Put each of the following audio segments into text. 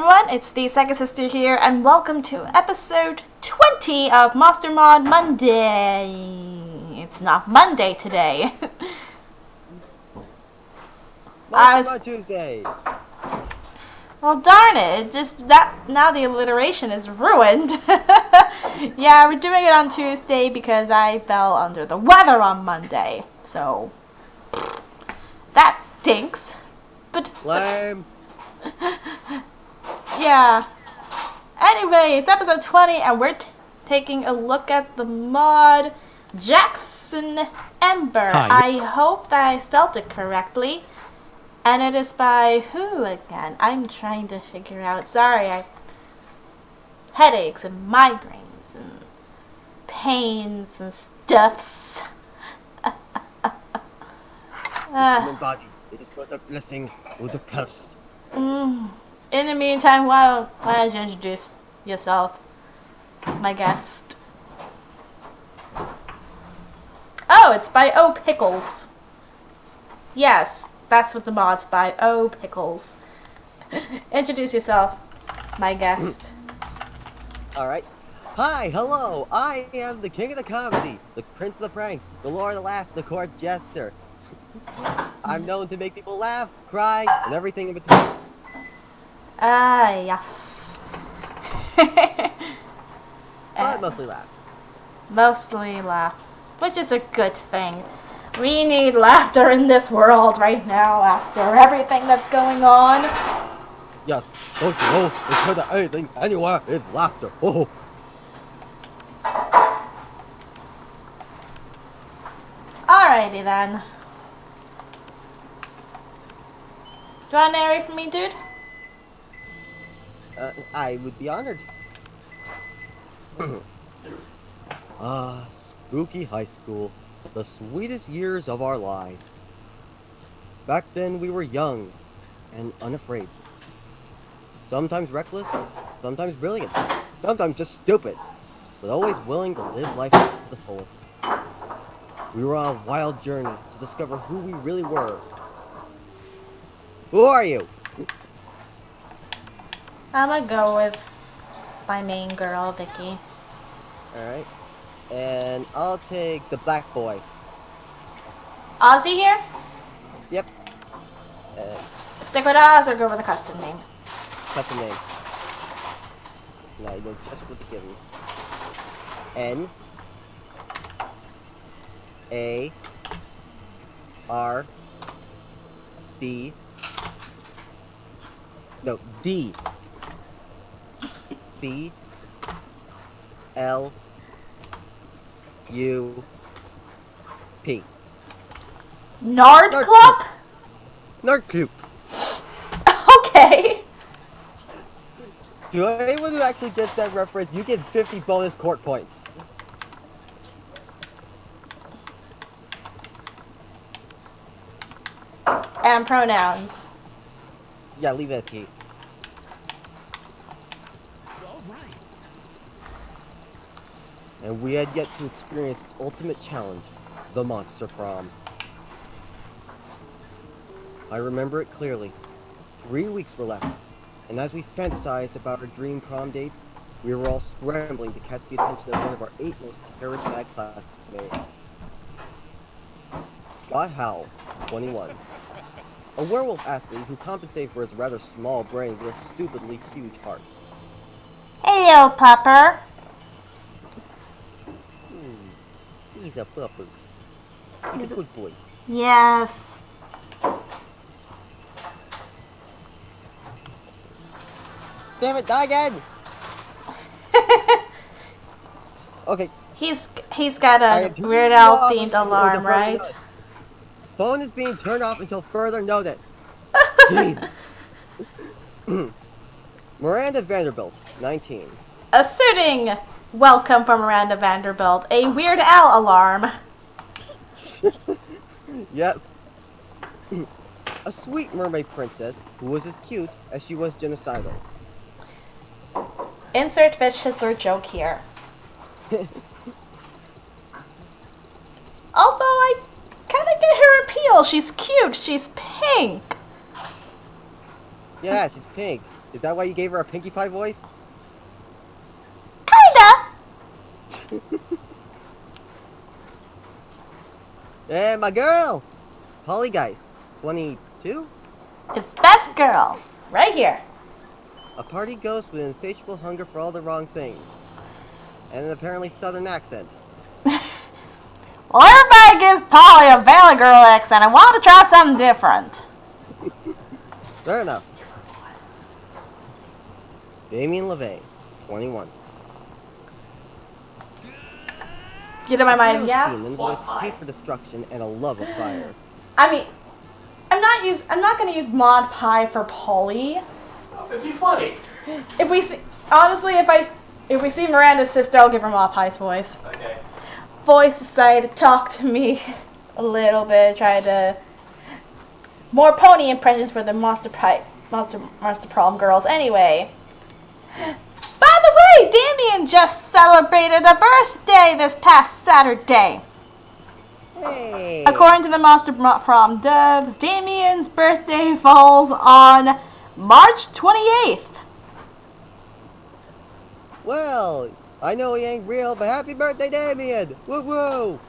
everyone, it's the second sister here, and welcome to episode 20 of Monster Mod Monday. It's not Monday today. Monster Mod Tuesday. Well, darn it! Just that now the alliteration is ruined. Yeah, we're doing it on Tuesday because I fell under the weather on Monday, so that stinks. But Lame. yeah. Anyway, it's episode 20, and we're taking a look at the mod Jaxxon Ember. Hi. I hope that I spelled it correctly. And it is by who again? I'm trying to figure out. Sorry, headaches and migraines and pains and stuffs. Human body. It is both a blessing or the curse. In the meantime, why don't you introduce yourself, my guest? Oh, it's by O Pickles. Yes, that's what the mod's by. O Pickles. Introduce yourself, my guest. Alright. Hi, hello. I am the king of the comedy, the prince of the pranks, the lord of the laughs, the court jester. I'm known to make people laugh, cry, and everything in between. Ah, yes. But mostly laugh. Mostly laugh, which is a good thing. We need laughter in this world right now after everything that's going on. Yes, don't you know, it's better than anything anywhere is laughter. Oh. Alrighty then. Do you want to narrate for me, dude? I would be honored. Spooky high school. The sweetest years of our lives. Back then we were young and unafraid. Sometimes reckless, sometimes brilliant, sometimes just stupid, but always willing to live life to the fullest. We were on a wild journey to discover who we really were. Who are you? I'm gonna go with my main girl, Vicky. Alright. And I'll take the black boy. Ozzy here? Yep. Stick with Oz or go with a custom name? Cut the name. Now you go just with the givens. N A R D No D C L U P. Nard Nard Club? Nerd Coop. Okay. To anyone who actually gets that reference, you get 50 bonus court points. And pronouns. Yeah, leave that key. And we had yet to experience its ultimate challenge, the Monster Prom. I remember it clearly. 3 weeks were left, and as we fantasized about our dream prom dates, we were all scrambling to catch the attention of one of our 8 most charismatic classmates. Scott Howell, 21. A werewolf athlete who compensated for his rather small brain with a stupidly huge heart. Hello, Pupper. He's a pupper. He's a good boy. Yes. Damn it, die again! Okay. He's got a Weird Al themed alarm, right? Phone is being turned off until further notice. Jeez. Miranda Vanderbilt, 19. Asserting welcome from Miranda Vanderbilt, a Weird Al alarm. Yep. A sweet mermaid princess who was as cute as she was genocidal. Insert Fish Hitler joke here. Although I kind of get her appeal. She's cute. She's pink. Yeah, she's pink. Is that why you gave her a Pinkie Pie voice? Kinda. Hey, my girl! Pollygeist, 22? It's best girl. Right here. A party ghost with an insatiable hunger for all the wrong things. And an apparently southern accent. Well, everybody gives Polly a Valley Girl accent. I wanted to try something different. Fair enough. Damien LeVay, 21. Get in my mind, yeah? Demon with a taste for destruction and a love of fire. I mean, I'm not gonna use Mod Pie for Polly. It'd be funny. If we see, honestly, if we see Miranda's sister, I'll give her Mod Pie's voice. Okay. Voice decided to talk to me a little bit, try to more pony impressions for the Monster Prom girls. Anyway, by the way, Damien just celebrated a birthday this past Saturday. Hey! According to the Monster Prom devs, Damien's birthday falls on March 28th. Well, I know he ain't real, but happy birthday, Damien! Woo woo!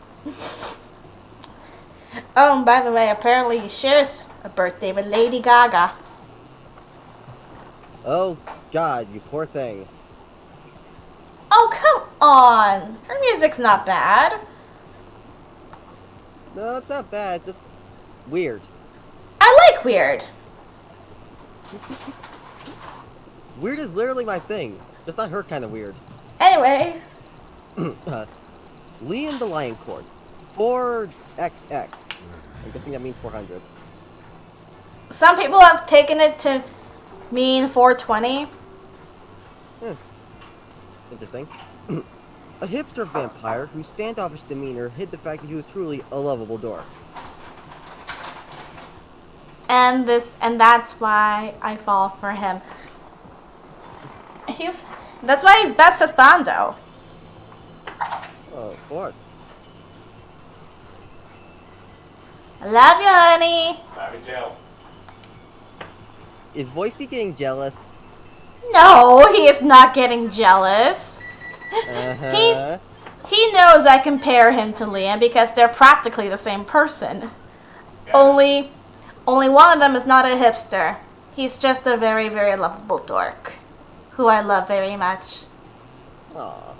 Oh, and by the way, apparently he shares a birthday with Lady Gaga. Oh, God, you poor thing. Oh, come on. Her music's not bad. No, it's not bad, it's just weird. I like weird. Weird is literally my thing, just not her kind of weird. Anyway, Liam the Lion Court, 4XX. I'm guessing that means 400. some people have taken it to mean 420. Interesting. A hipster vampire whose standoffish demeanor hid the fact that he was truly a lovable dork. And that's why I fall for him. That's why he's best husbando. Oh, of course. I love you, honey. Back in jail. Is Voicey getting jealous? No, he is not getting jealous. Uh-huh. He knows I compare him to Liam because they're practically the same person. Yeah. Only one of them is not a hipster. He's just a very, very lovable dork, who I love very much. Aw.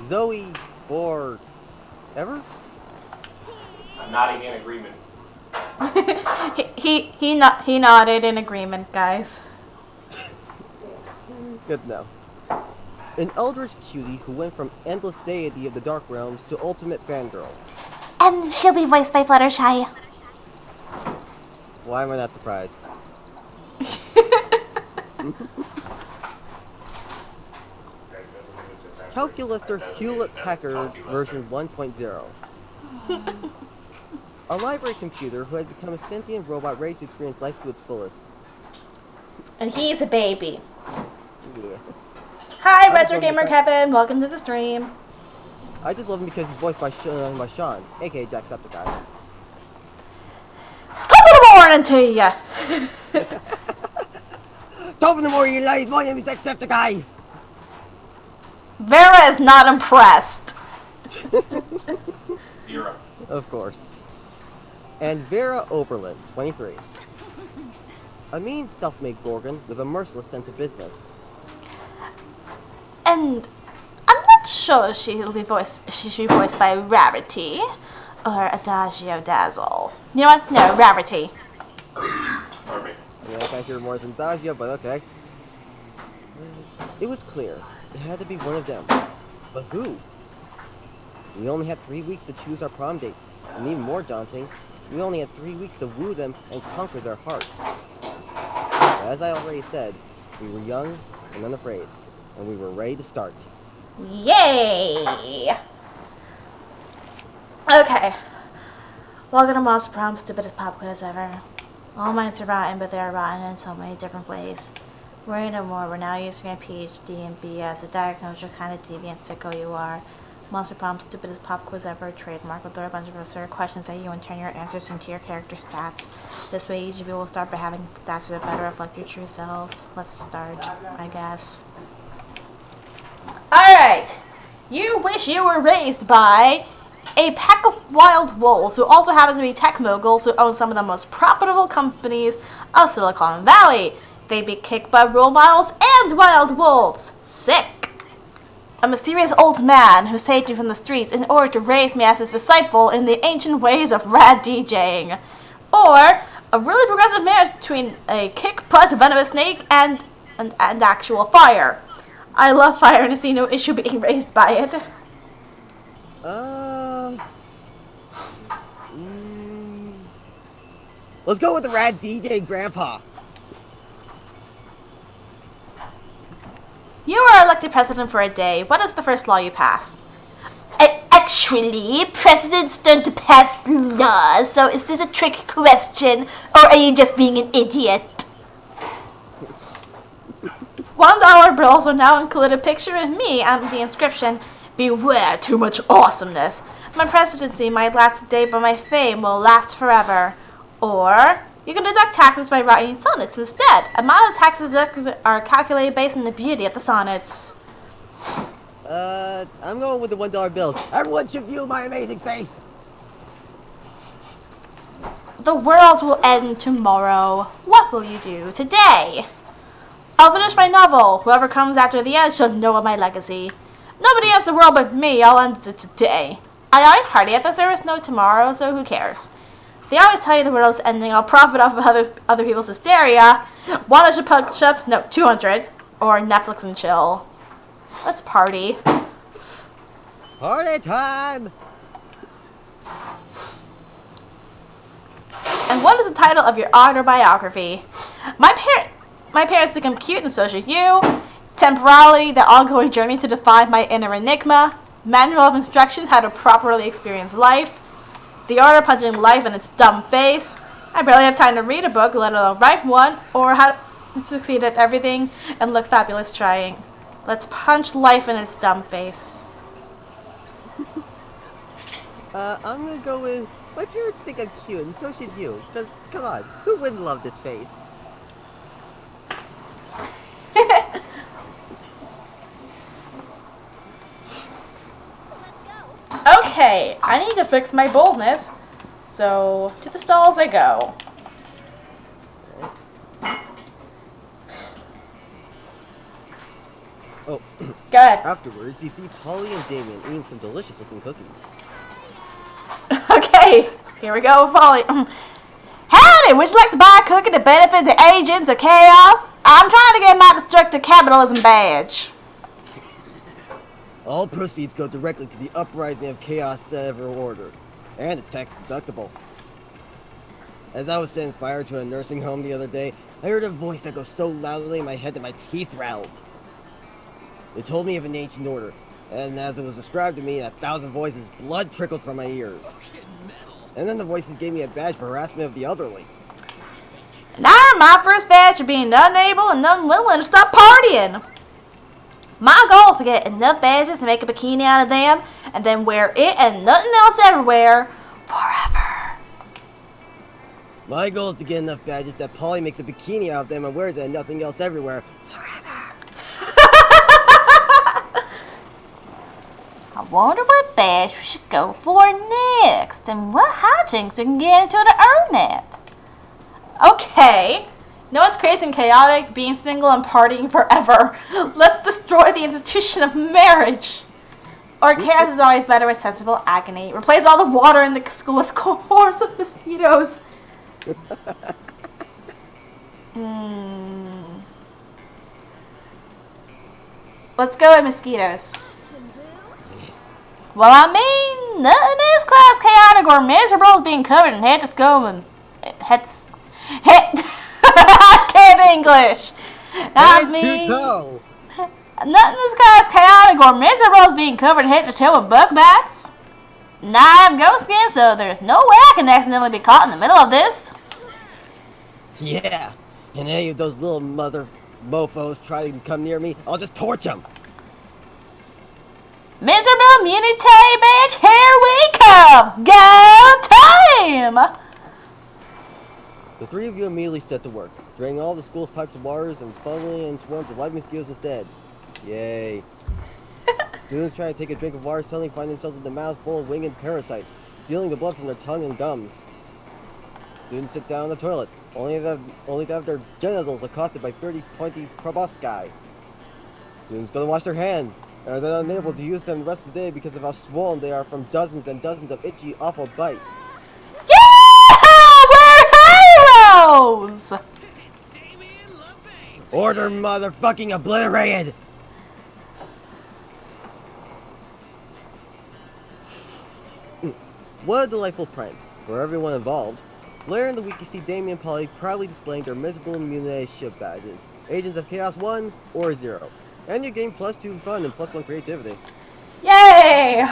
Zoe, for ever? I'm nodding in agreement. He nodded in agreement, guys. Good to know. An eldritch cutie who went from endless deity of the dark realms to ultimate fangirl. And she'll be voiced by Fluttershy. Why am I not surprised? Calculator Hewlett-Packard version 1.0. A library computer who had become a sentient robot ready to experience life to its fullest. And he's a baby. Yeah. Hi, I Retro just Gamer love the Kevin. Welcome to the stream. I just love him because he's voiced by Sean, aka Jaxxon. Top of the morning to ya. Top of the morning, you lies! My name is Jaxxon. Vera is not impressed. Vera. Of course. And Vera Oberlin, 23. A mean self-made Gorgon with a merciless sense of business. And I'm not sure she should be voiced by Rarity or Adagio Dazzle. You know what? No, Rarity. Pardon me. Yeah, I can't hear more than Dagio, but okay. It was clear. It had to be one of them. But who? We only had 3 weeks to choose our prom date. And even more daunting, we only had 3 weeks to woo them and conquer their heart. As I already said, we were young and unafraid. And we were ready to start. Yay! Okay. Welcome to Monster Prom, stupidest pop quiz ever. All minds are rotten, but they are rotten in so many different ways. Worry no more, we're now using a PhD in BS to diagnose what kind of deviant sicko you are. Monster Prom, stupidest pop quiz ever. Trademark will throw a bunch of absurd questions at you and turn your answers into your character stats. This way, each of you will start by having stats that better reflect your true selves. Let's start, I guess. Alright. You wish you were raised by a pack of wild wolves who also happen to be tech moguls who own some of the most profitable companies of Silicon Valley. They be kick butt role models and wild wolves. Sick. A mysterious old man who saved me from the streets in order to raise me as his disciple in the ancient ways of rad DJing. Or a really progressive marriage between a kick butt venomous snake and actual fire. I love fire and I see no issue being raised by it. Let's go with the rad DJ Grandpa. You are elected president for a day. What is the first law you pass? Actually, presidents don't pass laws, so is this a trick question, or are you just being an idiot? $1 bills will now include a picture of me and the inscription, "Beware too much awesomeness. My presidency might last a day, but my fame will last forever." Or, you can deduct taxes by writing sonnets instead. Amount of taxes deducted are calculated based on the beauty of the sonnets. I'm going with the $1 bills. Everyone should view my amazing face. The world will end tomorrow. What will you do today? I'll finish my novel. Whoever comes after the end shall know of my legacy. Nobody ends the world but me. I'll end it today. I always party at the service, no tomorrow, so who cares? They always tell you the world is ending. I'll profit off of other people's hysteria. 100 push-ups, no, 200. Or Netflix and chill. Let's party. Party time! And what is the title of your autobiography? My parents think I'm cute and so should you. Temporality, the ongoing journey to define my inner enigma. Manual of instructions, how to properly experience life. The art of punching life in its dumb face. I barely have time to read a book, let alone write one, or how to succeed at everything and look fabulous trying. Let's punch life in its dumb face. I'm gonna go with, my parents think I'm cute, and so should you. Cause, come on, who wouldn't love this face? Okay, I need to fix my boldness, so to the stalls I go. Oh, Good. afterwards, you see Polly and Damien eating some delicious-looking cookies. Okay, here we go with Polly. Howdy, would you like to buy a cookie to benefit the agents of chaos? I'm trying to get my destructive capitalism badge. All proceeds go directly to the uprising of chaos ever ordered, and it's tax deductible. As I was setting fire to a nursing home the other day, I heard a voice echo so loudly in my head that my teeth rattled. It told me of an ancient order, and as it was described to me in 1,000 voices, blood trickled from my ears. And then the voices gave me a badge for harassment of the elderly. And I earned my first badge for being unable and unwilling to stop partying. My goal is to get enough badges to make a bikini out of them, and then wear it and nothing else everywhere, forever. My goal is to get enough badges that Polly makes a bikini out of them and wears it and nothing else everywhere. I wonder what badge we should go for next, and what hijinks we can get into to earn it. Okay. No, it's crazy and chaotic, being single and partying forever. Let's destroy the institution of marriage. Or chaos is always better with sensible agony. Replace all the water in the school's course of mosquitoes. Let's go with mosquitoes. Well, I mean, nothing is class chaotic or miserable as being covered in head to skull and head. I can't English. Not me. Nothing is class chaotic or miserable as being covered head to toe in bug bites. And I have ghost skin, so there's no way I can accidentally be caught in the middle of this. Yeah, and any of those little mother mofos try to come near me, I'll just torch them. Miserable Immunity, bitch, here we come! Go time! The three of you immediately set to work, draining all the school's pipes of waters and funneling in swarms of lightning mosquitoes instead. Yay. Students trying to take a drink of water suddenly find themselves with a mouth full of winged parasites, stealing the blood from their tongue and gums. Students sit down in the toilet, only to have their genitals accosted by 30 pointy probosci. Students go to wash their hands, and are then unable to use them the rest of the day because of how swollen they are from dozens and dozens of itchy, awful bites. Yeah! We're heroes! Order motherfucking obliterated! What a delightful prank for everyone involved. Later in the week, you see Damien and Polly proudly displaying their miserable immunity ship badges, Agents of Chaos 1 or 0. And you gain +2 fun and +1 creativity. Yay!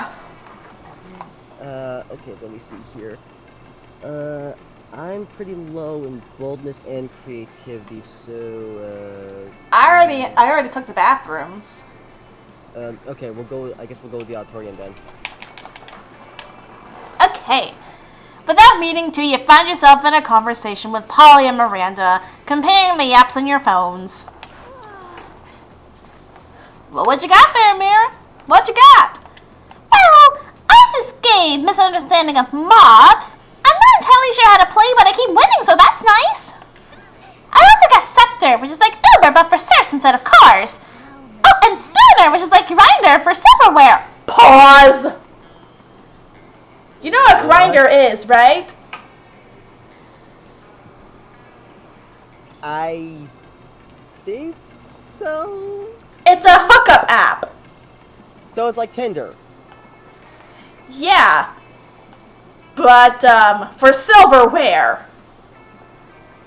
Okay, let me see here. I'm pretty low in boldness and creativity, so, I already took the bathrooms. okay, I guess we'll go with the auditorium then. Okay. Without meaning to, you find yourself in a conversation with Polly and Miranda, comparing the apps on your phones. Well, what you got there, Mira? What you got? Well, I escaped misunderstanding of mobs. I'm not entirely sure how to play, but I keep winning, so that's nice. I also got Scepter, which is like Uber, but for search instead of cars. Oh, and Spinner, which is like Grinder for silverware. Pause! You know what a grinder is, right? I think so. It's a hookup app. So it's like Tinder. Yeah. But, for silverware.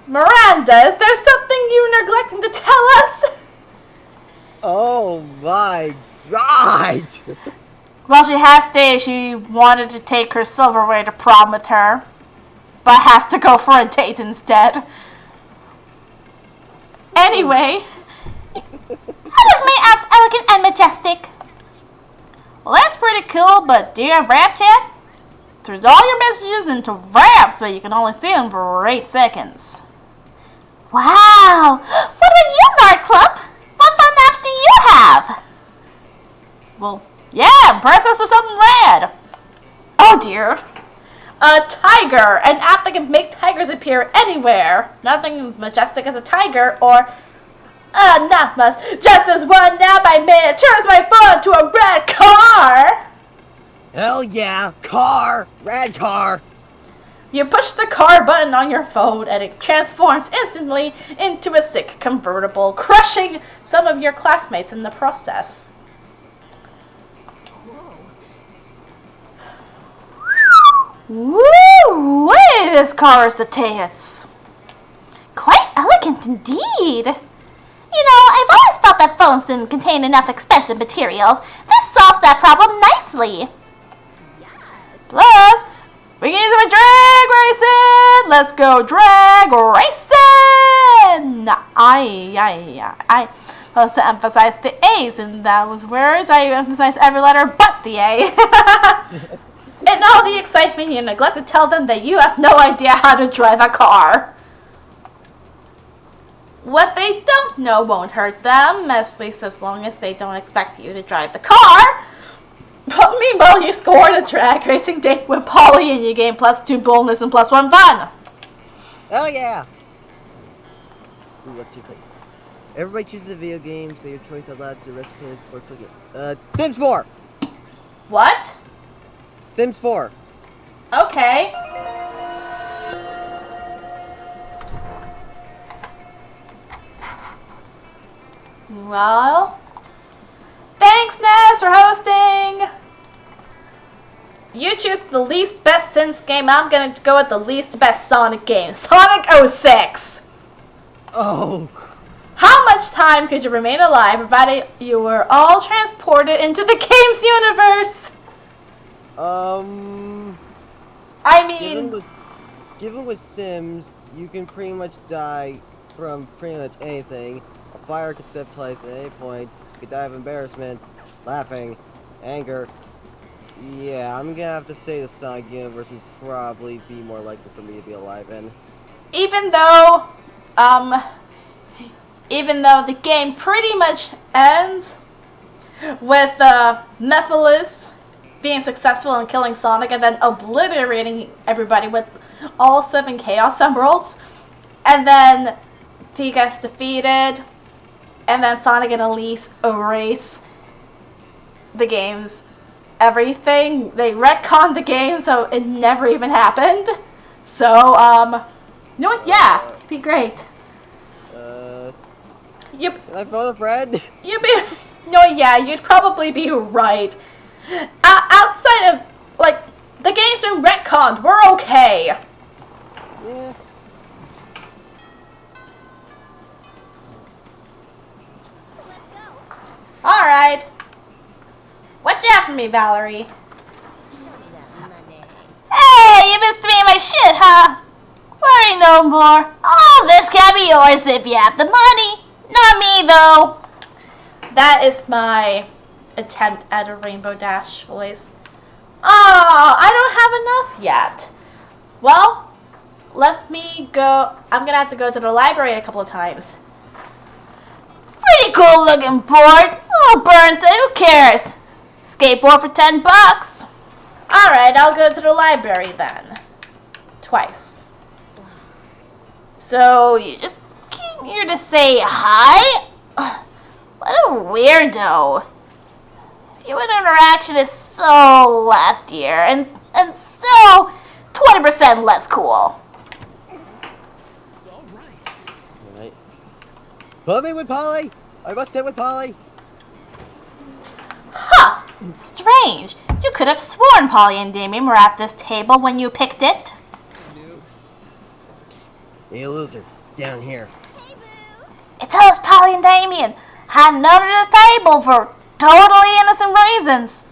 Miranda, is there something you're neglecting to tell us? Oh my god! Well, she has stated she wanted to take her silverware to prom with her, but has to go for a date instead. Anyway, I like my apps elegant and majestic. Well, that's pretty cool, but do you have rap chat? There's all your messages into raps, but you can only see them for 8 seconds. Wow! What about you, Nerd Club? What fun apps do you have? Well, yeah, press us or something rad. Oh dear. A tiger, an app that can make tigers appear anywhere. Nothing as majestic as a tiger, or not much. Just as one nap I made turns my phone to a red car. Hell yeah, car, rad car. You push the car button on your phone and it transforms instantly into a sick convertible, crushing some of your classmates in the process. Woo! This car is the tits. Quite elegant indeed. You know, I've always thought that phones didn't contain enough expensive materials. This solves that problem nicely. Yes. Plus, we can use it for drag racing. Let's go drag racing. I supposed to emphasize the A's in those words. I emphasize every letter but the A. In all the excitement, you neglect to tell them that you have no idea how to drive a car. What they don't know won't hurt them, at least as long as they don't expect you to drive the car. But meanwhile, you scored a drag racing date with Polly and you gain +2 boldness and +1 fun. Hell yeah. Ooh, what's your pick? Everybody chooses a video game, say your choice out loud to the rest of the or click it. Sims 4! What? Sims 4. Okay. Well, thanks, Ness, for hosting. You choose the least best Sims game. I'm gonna go with the least best Sonic game. Sonic 06. Oh. How much time could you remain alive provided you were all transported into the game's universe? I mean, given with Sims, you can pretty much die from pretty much anything. A fire could set place at any point. You could die of embarrassment, laughing, Anger. Yeah, I'm gonna have to say the Sonic universe would probably be more likely for me to be alive in. Even though, um, even though the game pretty much ends with Mephiles being successful in killing Sonic and then obliterating everybody with all 7 Chaos Emeralds, and then he gets defeated, and then Sonic and Elise erase the games, everything. They retconned the game, so it never even happened. So, you know what? Yeah, be great. You, Can I phone a friend? you'd probably be right. Outside of, like, the game's been retconned. We're okay. Yeah. Alright. What you have for me, Valerie? Hey, you missed me in my shit, huh? Worry no more. All this can be yours if you have the money. Not me, though. That is my attempt at a Rainbow Dash voice. Oh, I don't have enough yet. Well, let me go. I'm gonna have to go to the library a couple of times. Pretty cool looking board. A little burnt. Who cares? Skateboard for $10. Alright, I'll go to the library then. Twice. So, you just came here to say hi? What a weirdo. Your interaction is so last year and so 20% less cool. Alright. Put me with Polly! I go sit with Polly! Huh. Strange. You could have sworn Polly and Damien were at this table when you picked it. Psst. Hey, loser. Down here. It's us, Polly and Damien. Hiding under this table for totally innocent reasons.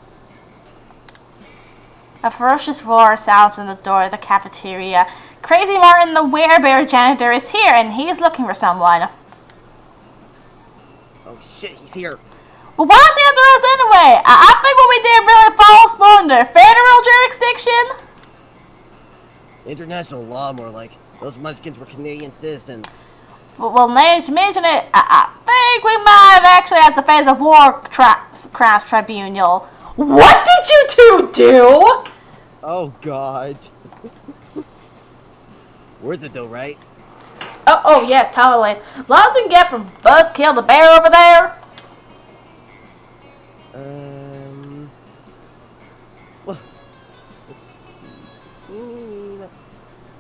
A ferocious roar sounds from the door of the cafeteria. Crazy Martin, the werebear janitor, is here, and he's looking for someone. Oh shit, he's here. Well, why is he after us anyway? I think what we did really falls under federal jurisdiction. International law, more like. Those munchkins were Canadian citizens. Well, now that you mention it, I think we might have actually had to face a war crimes tribunal. What did you two do? Oh god. Worth it though, right? Oh yeah, totally. As long as we can get from Buzzkill the bear over there. Well,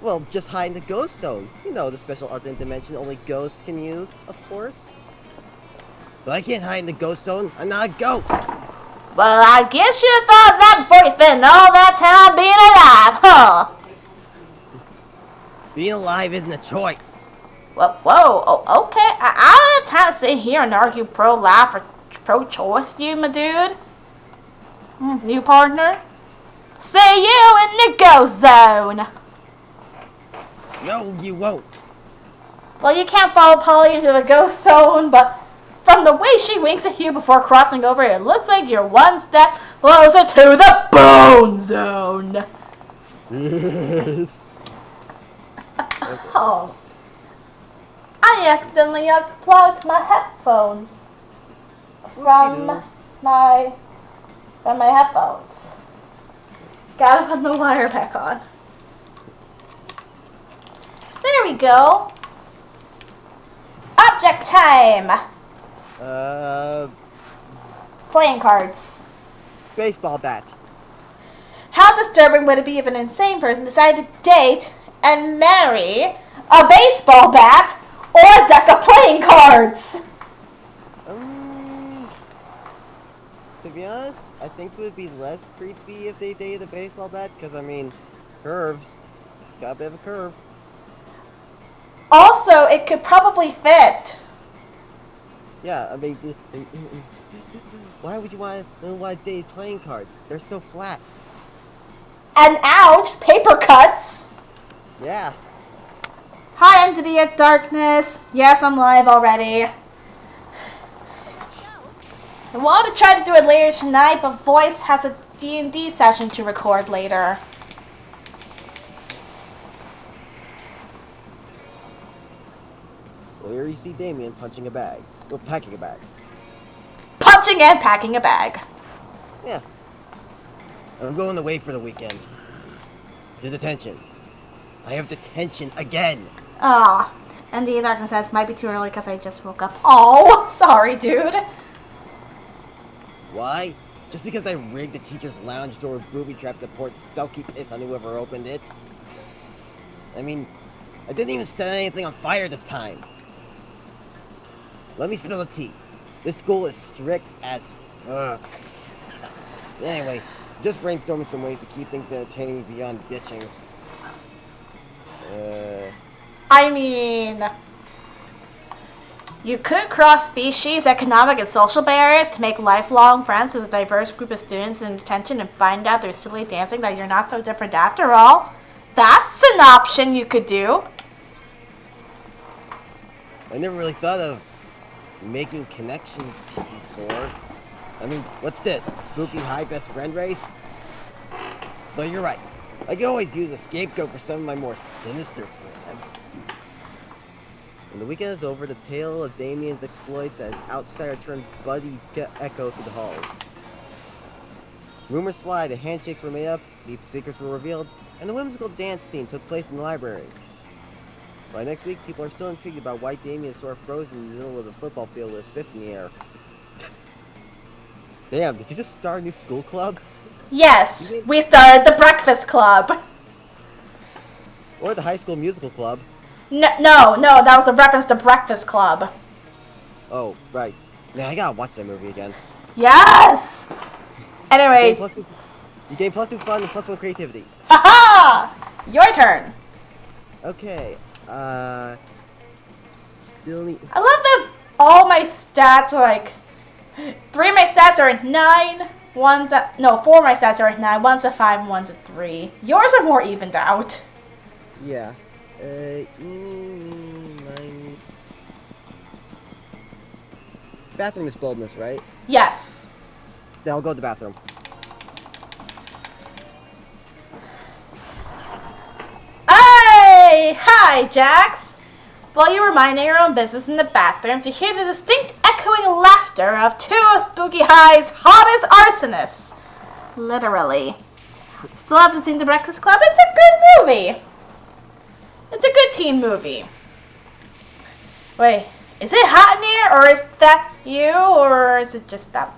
well, just hide in the ghost zone. You know, the special alternate dimension only ghosts can use, of course. But I can't hide in the ghost zone. I'm not a ghost. Well, I guess you thought that before you spent all that time being alive, huh? Being alive isn't a choice. Well, whoa, oh, okay. I don't have time to sit here and argue pro-life or pro-choice, you, my dude. New partner? See you in the ghost zone. No, you won't. Well, you can't follow Polly into the ghost zone, but from the way she winks at you before crossing over, it looks like you're one step closer to the bone zone. Oh. I accidentally unplugged my headphones from my headphones. Gotta put the wire back on. There we go. Object time. Playing cards. Baseball bat. How disturbing would it be if an insane person decided to date and marry a baseball bat or a deck of playing cards? To be honest, I think it would be less creepy if they dated a baseball bat, because, I mean, curves. It's got a bit of a curve. Also, it could probably fit. Yeah, I mean, why would you want to date playing cards? They're so flat. And ouch, paper cuts. Yeah. Hi, Entity of Darkness. Yes, I'm live already. I wanted to try to do it later tonight, but Voice has a D&D session to record later. Well, here you see Damien punching a bag. Or packing a bag. Punching and packing a bag. Yeah. I'm going away for the weekend. To detention. I have detention again. Ah, and the Darkness says, might be too early because I just woke up. Oh, sorry, dude. Why? Just because I rigged the teacher's lounge door with booby traps that poured selkie piss on whoever opened it? I mean, I didn't even set anything on fire this time. Let me spill the tea. This school is strict as fuck. Anyway, just brainstorming some ways to keep things entertaining beyond ditching. I mean, you could cross species, economic, and social barriers to make lifelong friends with a diverse group of students in detention and find out through silly dancing that you're not so different after all. That's an option you could do. I never really thought of making connections before. I mean, what's this? Spooky high best friend race? But you're right. I can always use a scapegoat for some of my more sinister friends. When the weekend is over, the tale of Damien's exploits as outsider turned buddy echo through the halls. Rumors fly, the handshakes were made up, deep secrets were revealed, and the whimsical dance scene took place in the library. By next week, people are still intrigued about why Damien sort of frozen in the middle of the football field with his fist in the air. Damn, did you just start a new school club? Yes, we started the Breakfast Club. Or the high school musical club. No, that was a reference to Breakfast Club. Oh, right. Man, I gotta watch that movie again. Yes! Anyway. You gain +2 fun and +1 creativity. Haha! Your turn. Okay, still need... I love that all my stats are like... 3 of my stats are at 9, 4 of my stats are at 9, 1's a 5, and 1's a 3. Yours are more evened out. Yeah. 9... Bathroom is boldness, right? Yes. Then I'll go to the bathroom. Hey! Hi, Jax! While you were minding your own business in the bathrooms, you hear the distinct echoing laughter of 2 of Spooky High's hottest arsonists. Literally. Still haven't seen The Breakfast Club? It's a good movie. It's a good teen movie. Wait, is it hot in here, or is that you, or is it just them?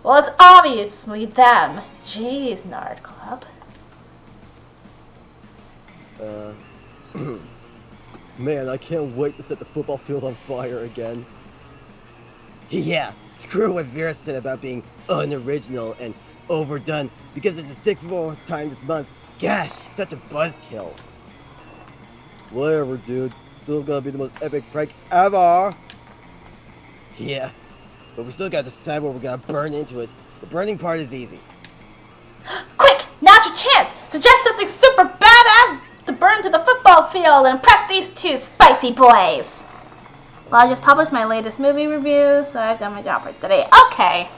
Well, it's obviously them. Jeez, Nerd Club. Man, I can't wait to set the football field on fire again. Yeah, screw what Vera said about being unoriginal and overdone because it's the 6th time this month. Gosh, such a buzzkill. Whatever, dude. Still gonna be the most epic prank ever. Yeah, but we still gotta decide what we're gonna burn into it. The burning part is easy. Quick, now's your chance. Suggest something super badass to burn to the football field and impress these 2 spicy boys. Well, I just published my latest movie review, so I've done my job for today. Okay.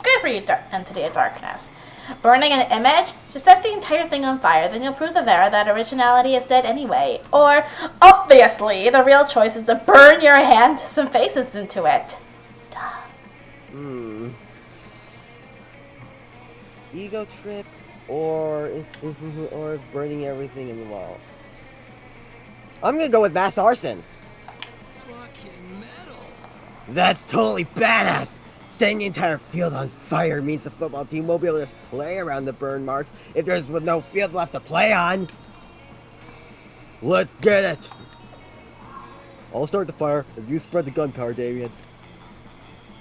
Good for you, Entity of Darkness. Burning an image? Just set the entire thing on fire, then you'll prove to Vera that originality is dead anyway. Or, obviously, the real choice is to burn your hand some faces into it. Duh. Ego trip or burning everything in the wall. I'm gonna go with mass arson. Fucking metal. That's totally badass! Setting the entire field on fire means the football team won't be able to just play around the burn marks if there's no field left to play on. Let's get it! I'll start the fire if you spread the gunpowder, Damien.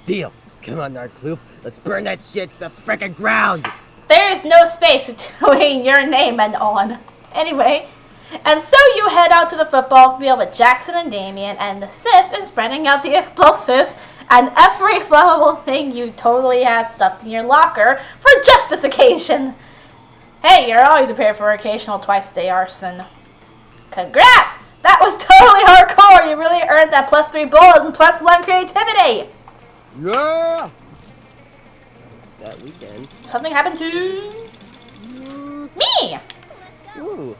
Deal! Come on, Narcloop. Let's burn that shit to the frickin' ground! There is no space between your name and on. Anyway, and so you head out to the football field with Jaxxon and Damien and assist in spreading out the explosives and every flammable thing you totally had stuffed in your locker for just this occasion. Hey, you're always prepared for occasional twice-a-day arson. Congrats! That was totally hardcore! You really earned that +3 bullets and +1 creativity! Yeah! That weekend. Something happened to me. Ooh.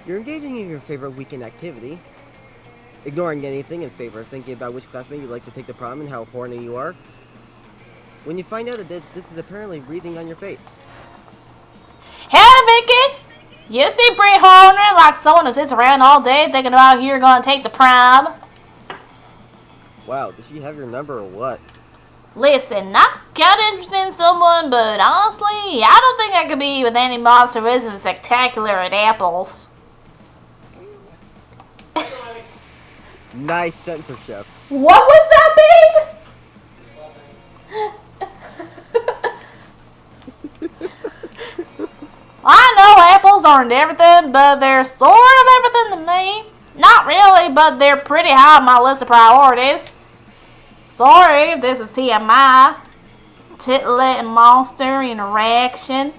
You're engaging in your favorite weekend activity. Ignoring anything in favor of thinking about which classmate you'd like to take to prom and how horny you are. When you find out that this is apparently breathing on your face. Hannah, Vicky, you seem pretty horny, like someone who sits around all day thinking about who you're going to take to prom. Wow, does she have your number or what? Listen, I'm kind of interested in someone, but honestly, I don't think I could be with any monster who isn't spectacular at apples. Nice censorship. What was that, babe? I know apples aren't everything, but they're sort of everything to me. Not really, but they're pretty high on my list of priorities. Sorry if this is TMI. Titillating monster interaction.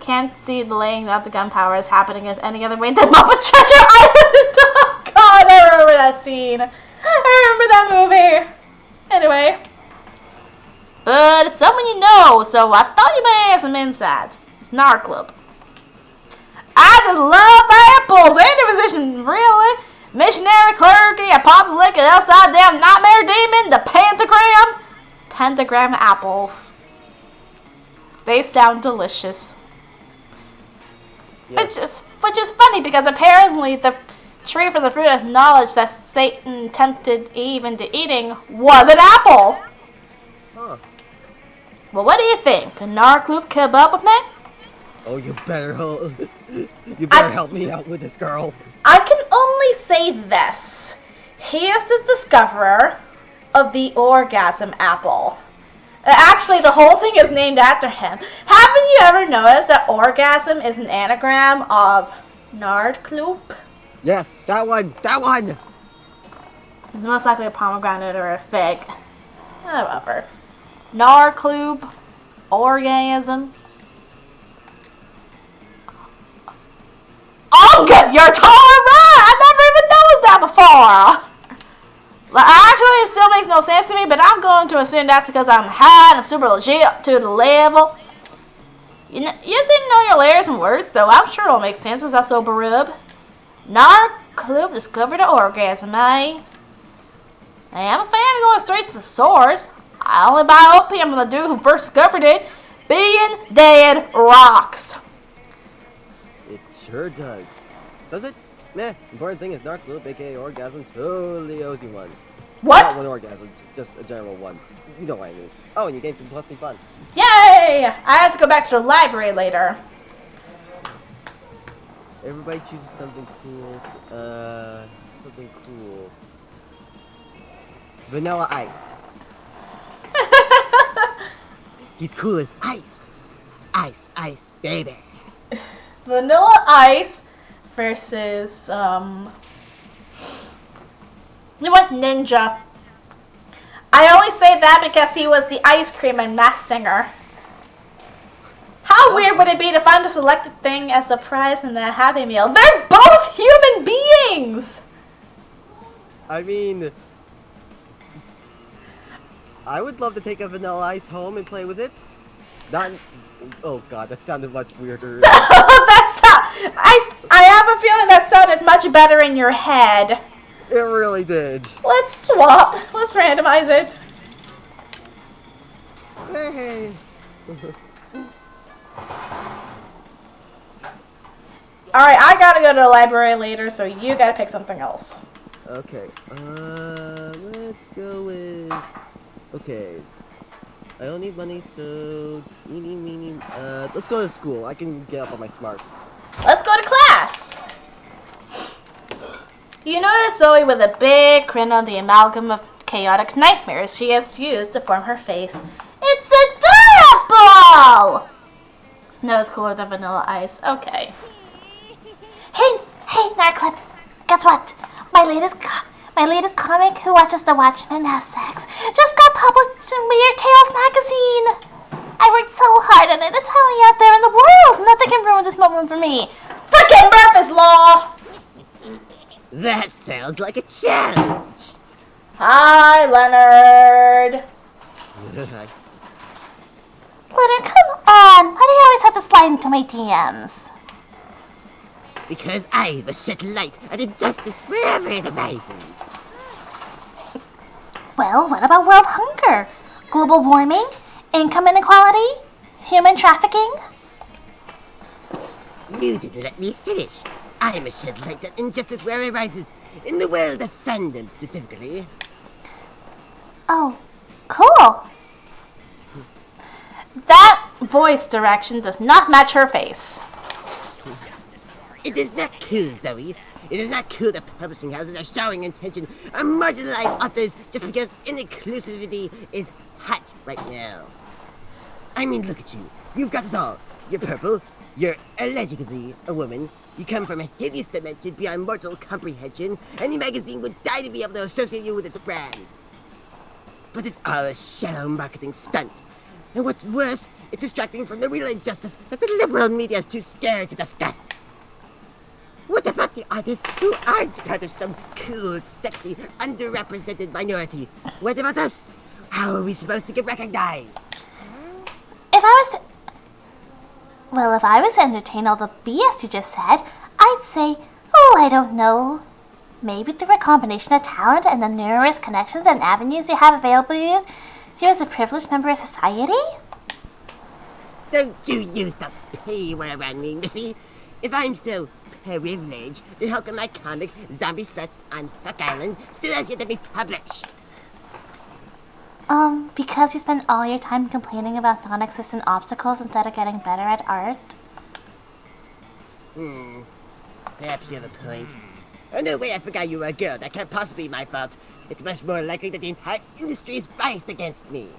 Can't see the laying out the gunpowder is happening as any other way than Muppet's Treasure Island. Oh God, I remember that scene. I remember that movie. Anyway. But it's someone you know, so I thought you might have some insight. It's Nard Club. I just love apples. Any position, really. Missionary, clergy, apostolic, and upside down nightmare demon, the pentagram. Pentagram apples. They sound delicious. Yes. Which is funny because apparently the tree for the fruit of knowledge that Satan tempted Eve into eating was an apple. Huh. Well, what do you think? Can Narcloop keep up with me? Oh, you better help me out with this girl. I can only say this. He is the discoverer of the orgasm apple. Actually, the whole thing is named after him. Haven't you ever noticed that orgasm is an anagram of Nardkloop? Yes, that one. It's most likely a pomegranate or a fig. However. Narcloop, orgasm. Oh, good, you're totally right! I never even noticed that before! Well, actually, it still makes no sense to me, but I'm going to assume that's because I'm high and super legit to the level. You seem to know your letters and words, though. I'm sure it'll make sense since I sober rub. Narcloop discovered the orgasm, eh? Hey, I'm a fan of going straight to the source. I only buy opium from the dude who first discovered it. Being dead rocks. It sure does. Does it? Meh. Important thing is Narcloop, aka orgasm, totally owes you one. What? Not one orgasm, just a general one. You know what I mean. Oh, and you gained some plus fun. Yay! I have to go back to the library later. Everybody chooses something cool. Something cool. Vanilla Ice. He's cool as ice. Ice, baby. Vanilla Ice versus, you know what? Ninja. I only say that because he was the ice cream and Masked Singer. How weird would it be to find a selected thing as a prize in a Happy Meal? They're both human beings! I mean, I would love to take a Vanilla Ice home and play with it. Not. Oh god, that sounded much weirder. I have a feeling that sounded much better in your head. It really did. Let's swap. Let's randomize it. Hey. Alright, I gotta go to the library later, so you gotta pick something else. Okay. Let's go with. Okay. I don't need money, so let's go to school. I can get up on my smarts. Let's go to class. You notice Zoe with a big grin on the amalgam of chaotic nightmares she has used to form her face. It's adorable! Snow's cooler than Vanilla Ice. Okay. Hey, Narclip. Guess what? My latest comic, Who Watches the Watchmen Has Sex, just got published in Weird Tales magazine. I worked so hard on it. It's finally out there in the world. Nothing can ruin this moment for me. Frickin' Murphy's Law! That sounds like a challenge. Hi, Leonard. Leonard, come on! Why do you always have to slide into my DMs? Because I was set light and injustice wherever it arises. Well, what about world hunger? Global warming? Income inequality? Human trafficking? You didn't let me finish. I'm a shed light that injustice where it arises, in the world of fandom specifically. Oh, cool. That voice direction does not match her face. It is not cool, Zoe. It is not cool that publishing houses are showing intention on marginalized authors just because inclusivity is hot right now. I mean, look at you. You've got it all. You're purple. You're allegedly a woman. You come from a hideous dimension beyond mortal comprehension. Any magazine would die to be able to associate you with its brand. But it's all a shallow marketing stunt. And what's worse, it's distracting from the real injustice that the liberal media is too scared to discuss. What about the artists who aren't part of some cool, sexy, underrepresented minority? What about us? How are we supposed to get recognized? If I was to entertain all the BS you just said, I'd say, oh, I don't know. Maybe through a combination of talent and the numerous connections and avenues you have available to you as a privileged member of society? Don't you use the P word around me, Missy. If I'm so privileged, then how come my comic, Zombie Sluts on Fuck Island, still has yet to be published? Because you spend all your time complaining about non-existent obstacles instead of getting better at art? Perhaps you have a point. Oh, no way, I forgot you were a girl. That can't possibly be my fault. It's much more likely that the entire industry is biased against me.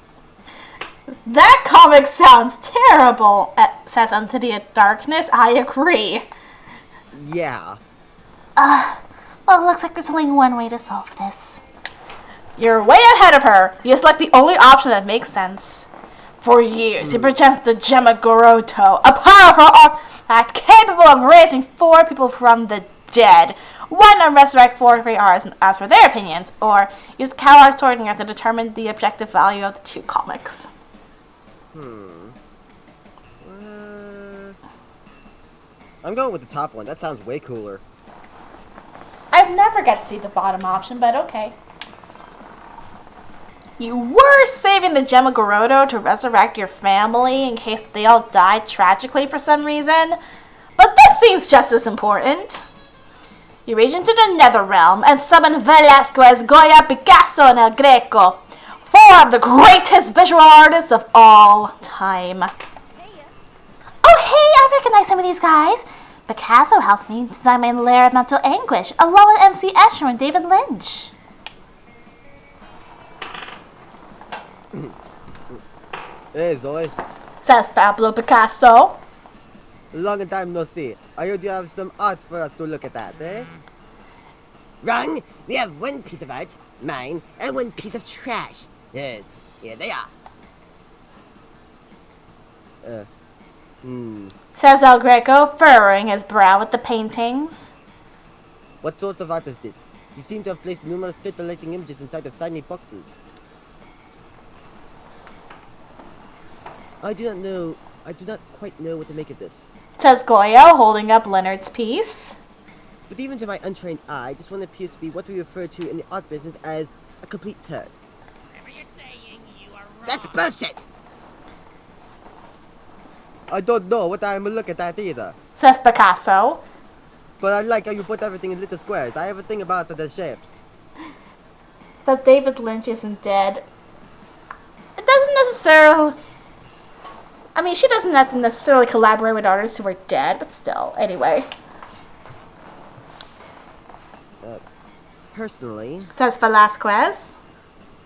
That comic sounds terrible, says Entity of Darkness. I agree. Yeah. Well, it looks like there's only one way to solve this. You're way ahead of her. You select the only option that makes sense. For years, he presents the Gemagoroto, a powerful artifact capable of raising 4 people from the dead. One to resurrect 4 great artists and ask for their opinions, or use Calar's sorting to determine the objective value of the 2 comics. I'm going with the top one. That sounds way cooler. I've never got to see the bottom option, but okay. You were saving the Gemagoroto to resurrect your family in case they all died tragically for some reason, but this seems just as important. You reach into the nether realm and summon Velasquez, Goya, Picasso, and El Greco, 4 of the greatest visual artists of all time. Oh, hey, I recognize some of these guys. Picasso helped me design my Lair of Mental Anguish, along with MC Escher and David Lynch. Hey, Zoe. Says Pablo Picasso. Long time no see. I heard you have some art for us to look at that, eh? Wrong. We have one piece of art, mine, and one piece of trash. Yes, here they are. Says El Greco, furrowing his brow at the paintings. What sort of art is this? You seem to have placed numerous titillating images inside of tiny boxes. I do not quite know what to make of this. Says Goya, holding up Leonard's piece. But even to my untrained eye, this one appears to be what we refer to in the art business as a complete turd. Whatever you're saying, you are wrong. That's bullshit. I don't know what I'm looking at either. Says Picasso. But I like how you put everything in little squares. I have a thing about the shapes. But David Lynch isn't dead. It doesn't necessarily... I mean, she doesn't have to necessarily collaborate with artists who are dead, but still. Anyway. Personally, Says Velasquez.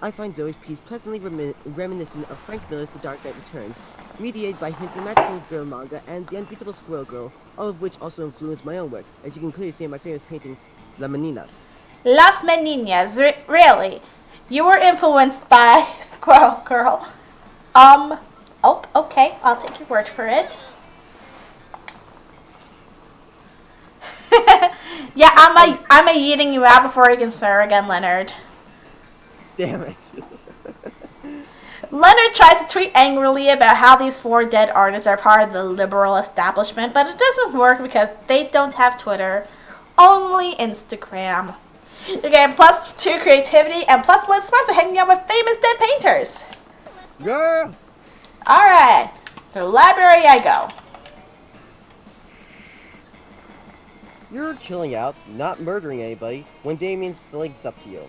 I find Zoe's piece pleasantly reminiscent of Frank Miller's The Dark Knight Returns, mediated by hints of Magical Girl manga and The Unbeatable Squirrel Girl, all of which also influenced my own work, as you can clearly see in my famous painting, La Meninas. Las Meninas. Really? You were influenced by Squirrel Girl. Oh, okay. I'll take your word for it. Yeah, I'm a yeeting you out before you can swear again, Leonard. Damn it. Leonard tries to tweet angrily about how these 4 dead artists are part of the liberal establishment, but it doesn't work because they don't have Twitter, only Instagram. You get +2 creativity and +1 smarts for hanging out with famous dead painters. Yeah. Alright, to the library I go. You're chilling out, not murdering anybody, when Damien slinks up to you.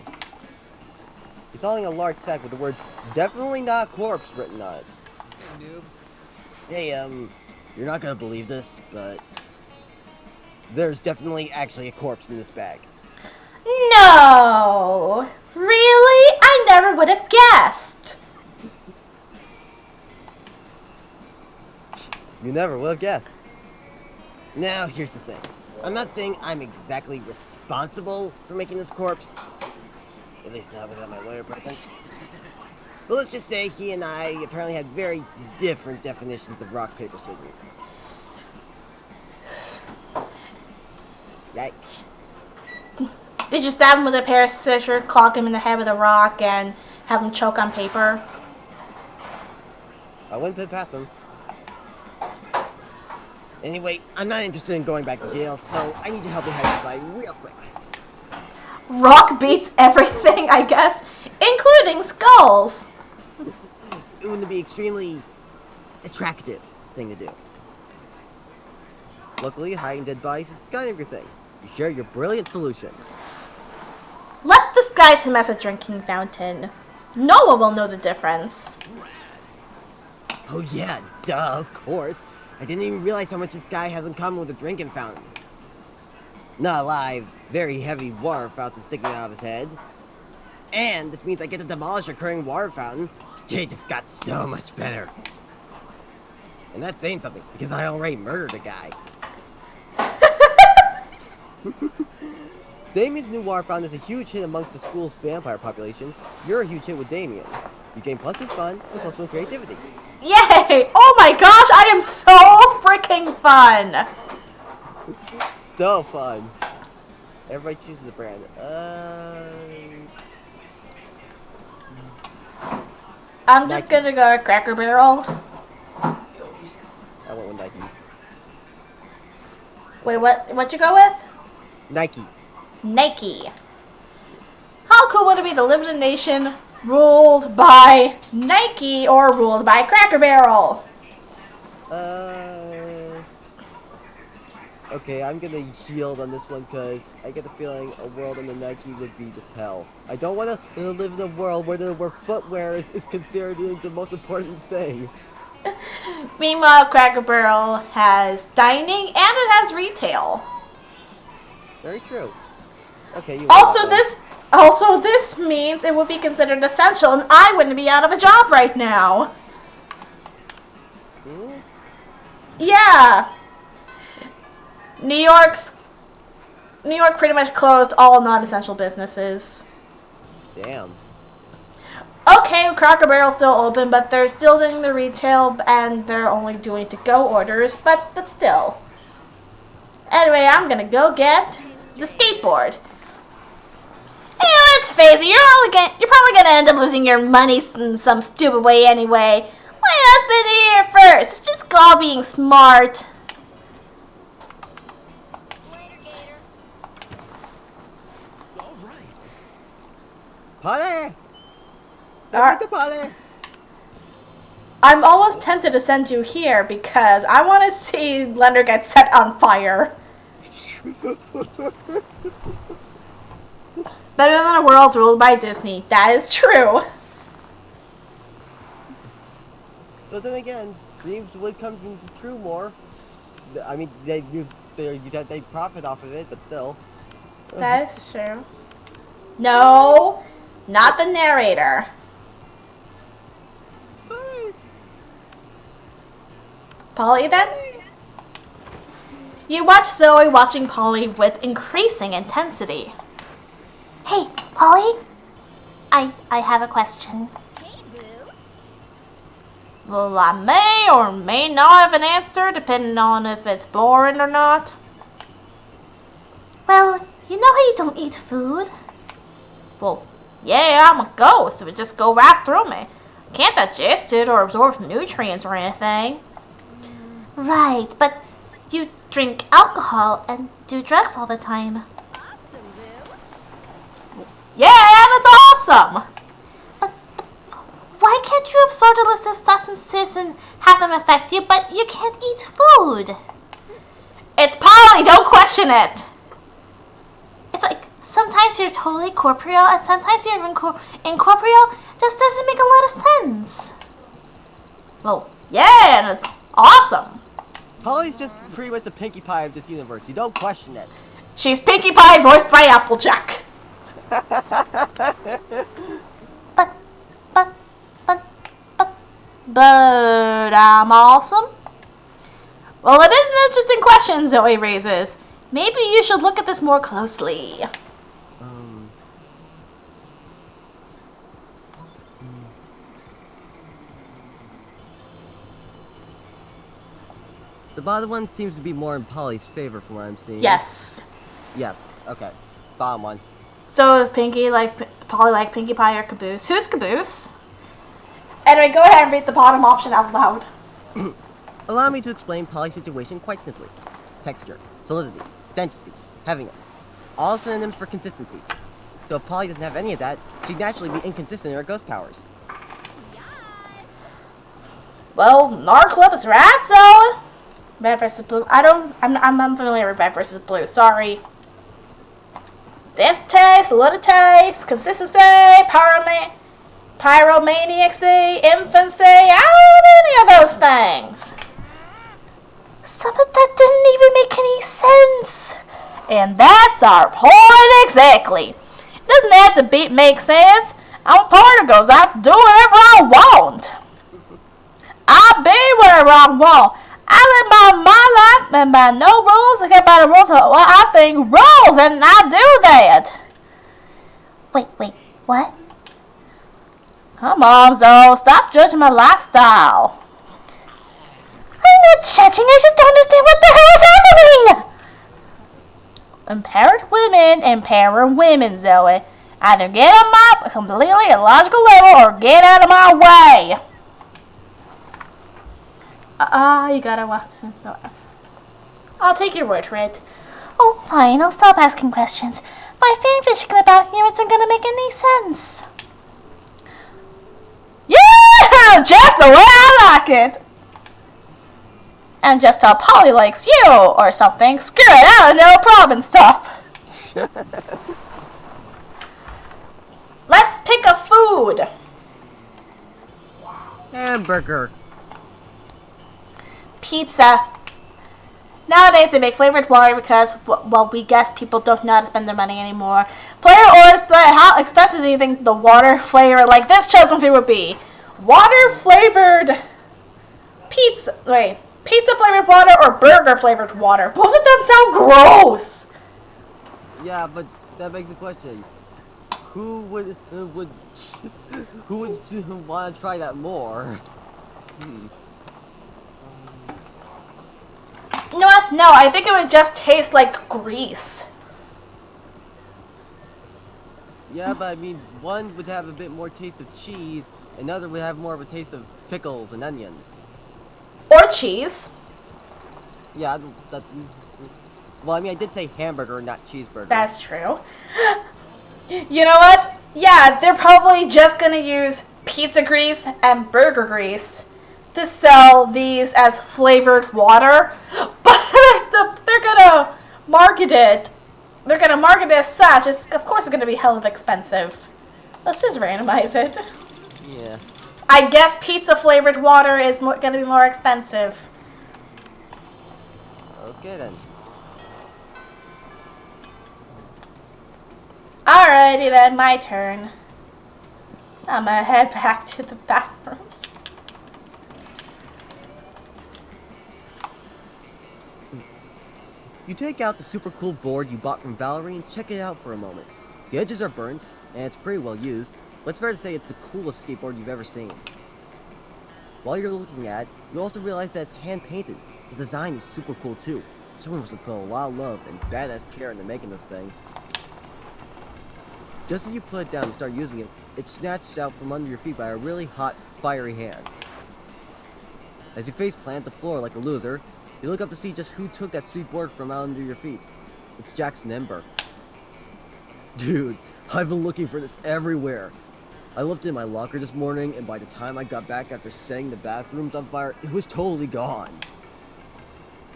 He's holding a large sack with the words, "Definitely not corpse," written on it. Hey, noob. Hey, you're not gonna believe this, but there's definitely actually a corpse in this bag. No! Really? I never would have guessed. You never would have guessed. Now, here's the thing. I'm not saying I'm exactly responsible for making this corpse. At least not without my lawyer present. But let's just say he and I apparently had very different definitions of rock, paper, scissors. Yikes. Did you stab him with a pair of scissors, clog him in the head with a rock, and have him choke on paper? I wouldn't put it past him. Anyway, I'm not interested in going back to jail, so I need your help to identify real quick. Rock beats everything, I guess, including skulls. It would be extremely attractive thing to do. Luckily, hiding dead bodies is kind of your thing. You share your brilliant solution. Let's disguise him as a drinking fountain. No one will know the difference. Oh yeah, duh, of course. I didn't even realize how much this guy has in common with a drinking fountain. Not alive, very heavy water fountain sticking out of his head. And this means I get to demolish a recurring water fountain. This day just got so much better. And that's saying something, because I already murdered a guy. Damien's new water fountain is a huge hit amongst the school's vampire population. You're a huge hit with Damien. You gain +2 fun and +1 creativity. Yay! Oh my gosh, I am so freaking fun! So fun. Everybody chooses a brand. I'm just gonna go Cracker Barrel. I went with Nike. Wait, what you go with? Nike. Nike. How cool would it be to live in a nation ruled by Nike or ruled by Cracker Barrel? Okay, I'm gonna yield on this one because I get the feeling a world under Nike would be just hell. I don't want to live in a world where footwear is considered the most important thing. Meanwhile, Cracker Barrel has dining and it has retail. Very true. Okay, you Also, this means it would be considered essential, and I wouldn't be out of a job right now. Hmm? Yeah. New York pretty much closed all non-essential businesses. Damn. Okay, Cracker Barrel's still open, but they're still doing the retail, and they're only doing to-go orders, but still. Anyway, I'm gonna go get the skateboard. Hey, let's face it, you're probably gonna end up losing your money in some stupid way anyway. Why not spend it here first? Just call being smart. Polly! Alright. Send me to Polly! I'm almost tempted to send you here because I want to see Leonard get set on fire. Better than a world ruled by Disney. That is true. But then again, dreams would come true more. I mean, they profit off of it, but still. That is true. No, not the narrator. Polly, then? You watch Zoe watching Polly with increasing intensity. Hey, Polly? I have a question. Hey, boo. Well, I may or may not have an answer, depending on if it's boring or not. Well, you know how you don't eat food? Well, Yeah, I'm a ghost. It would just go right through me. Can't digest it or absorb nutrients or anything. Right, but you drink alcohol and do drugs all the time. Yeah, that's awesome. Why can't you absorb illicit substances and have them affect you, but you can't eat food? It's Polly, don't question it. It's like sometimes you're totally corporeal and sometimes you're incorporeal. Just doesn't make a lot of sense. Well, yeah, and it's awesome. Polly's just pretty much the Pinkie Pie of this universe. You don't question it. She's Pinkie Pie voiced by Applejack. But I'm awesome. Well, it is an interesting question Zoe raises. Maybe you should look at this more closely. The bottom one seems to be more in Polly's favor from what I'm seeing. Yes. Yes. Okay. Bottom one. So is Pinkie like Polly like Pinkie Pie or Caboose? Who's Caboose? Anyway, go ahead and read the bottom option out loud. Allow me to explain Polly's situation quite simply. Texture, solidity, density, heaviness. All synonyms for consistency. So if Polly doesn't have any of that, she'd naturally be inconsistent in her ghost powers. Well, Narclip is right, so Red versus Blue. I'm unfamiliar with Red versus Blue. Sorry. Density, solidity, consistency, pyromaniacy, infancy. I don't know any of those things. Some of that didn't even make any sense. And that's our point exactly. It doesn't have to make sense. I'm a party goes out to do whatever I want. I be whatever I want. I live by my life and by no rules except by the rules of what I think rules, and I do that. Wait, what? Come on, Zoe, stop judging my lifestyle. I'm not judging, I just don't understand what the hell is happening! Empowering women, Zoe. Either get on my completely illogical level or get out of my way. You gotta watch this. I'll take your word for it. Oh, fine, I'll stop asking questions. My fanfiction about you isn't gonna make any sense. Yeah, just the way I like it. And just how Polly likes you, or something. Screw it, I don't know, problem stuff. Let's pick a food. Hamburger. Pizza. Nowadays they make flavored water because, well, we guess people don't know how to spend their money anymore. Player orders how expensive do you think the water flavor like this chosen food would be? Water flavored pizza. Wait, pizza flavored water or burger flavored water? Both of them sound gross. Yeah, but that begs the question: who would want to try that more? You know what? No, I think it would just taste like grease. Yeah, but I mean, one would have a bit more taste of cheese, another would have more of a taste of pickles and onions. Or cheese. Yeah, well, I mean, I did say hamburger, not cheeseburger. That's true. You know what? Yeah, they're probably just gonna use pizza grease and burger grease to sell these as flavored water, but they're gonna market it. They're gonna market it as such. Of course, it's gonna be hell of expensive. Let's just randomize it. Yeah. I guess pizza flavored water is gonna be more expensive. Okay then. Alrighty then, my turn. I'm gonna head back to the bathrooms. You take out the super cool board you bought from Valerie and check it out for a moment. The edges are burnt, and it's pretty well used, but it's fair to say it's the coolest skateboard you've ever seen. While you're looking at it, you also realize that it's hand-painted. The design is super cool too. Someone must have put a lot of love and badass care into making this thing. Just as you put it down and start using it, it's snatched out from under your feet by a really hot, fiery hand. As you face plant the floor like a loser, you look up to see just who took that sweet board from out under your feet. It's Jaxxon Ember. Dude, I've been looking for this everywhere. I left it in my locker this morning, and by the time I got back after setting the bathrooms on fire, it was totally gone.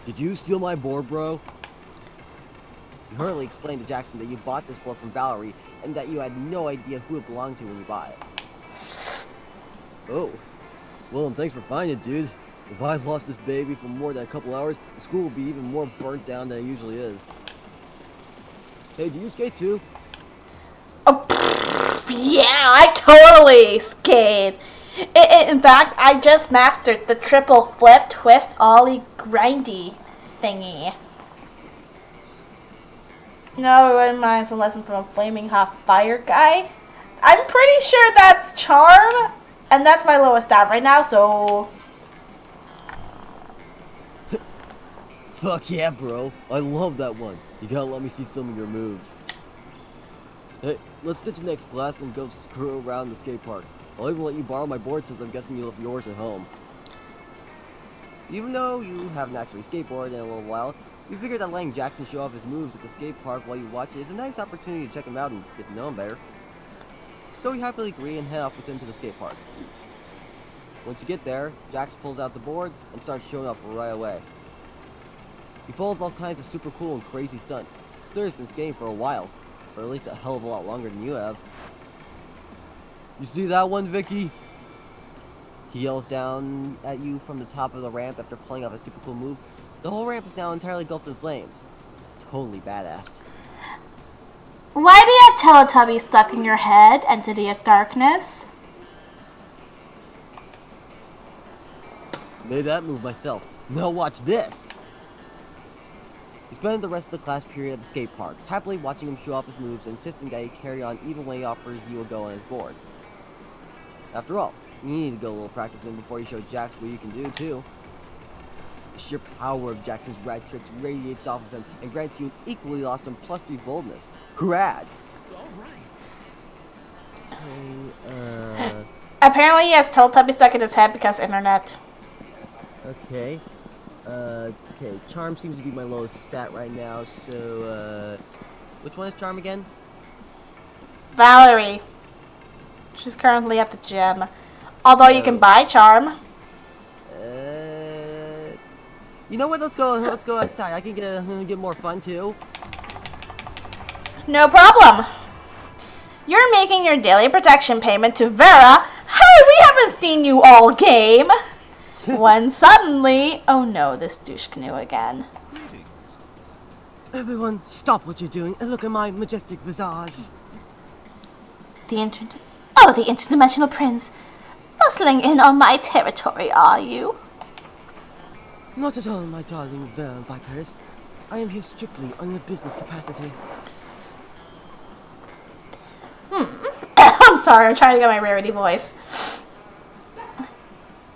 Did you steal my board, bro? You hurriedly explained to Jaxxon that you bought this board from Valerie, and that you had no idea who it belonged to when you bought it. Oh. Well, and thanks for finding it, dude. If I've lost this baby for more than a couple hours, the school will be even more burnt down than it usually is. Hey, do you skate too? Oh, yeah, I totally skate. In fact, I just mastered the triple flip, twist, ollie, grindy thingy. No, it wouldn't mind some lesson from a flaming hot fire guy. I'm pretty sure that's charm, and that's my lowest stat right now, so... Fuck yeah, bro. I love that one. You gotta let me see some of your moves. Hey, let's ditch the next class and go screw around the skate park. I'll even let you borrow my board since I'm guessing you left yours at home. Even though you haven't actually skateboarded in a little while, you figured that letting Jaxxon show off his moves at the skate park while you watch it is a nice opportunity to check him out and get to know him better. So you happily agree and head off with him to the skate park. Once you get there, Jax pulls out the board and starts showing off right away. He pulls all kinds of super cool and crazy stunts. This has been skating for a while, or at least a hell of a lot longer than you have. You see that one, Vicky? He yells down at you from the top of the ramp after pulling off a super cool move. The whole ramp is now entirely engulfed in flames. Totally badass. Why do you have Teletubbies stuck in your head, entity of darkness? Made that move myself. Now watch this. You spend the rest of the class period at the skate park, happily watching him show off his moves and insisting that he carry on even when he offers you a go on his board. After all, you need to go a little practice in before you show Jax what you can do too. The sheer power of Jackson's rad tricks radiates off of him and grants you an equally awesome +3 boldness. Rad! Apparently he has Teletubby stuck in his head because internet. Okay. Okay, Charm seems to be my lowest stat right now, so, which one is Charm again? Valerie. She's currently at the gym. Although you can buy charm. You know what, let's go outside. I can get more fun too. No problem. You're making your daily protection payment to Vera. Hey, we haven't seen you all game. When suddenly, oh no, this douche canoe again. Everyone, stop what you're doing and look at my majestic visage. The interdimensional prince. Bustling in on my territory, are you? Not at all, my darling Vera Viperous. I am here strictly on a business capacity. I'm sorry, I'm trying to get my rarity voice.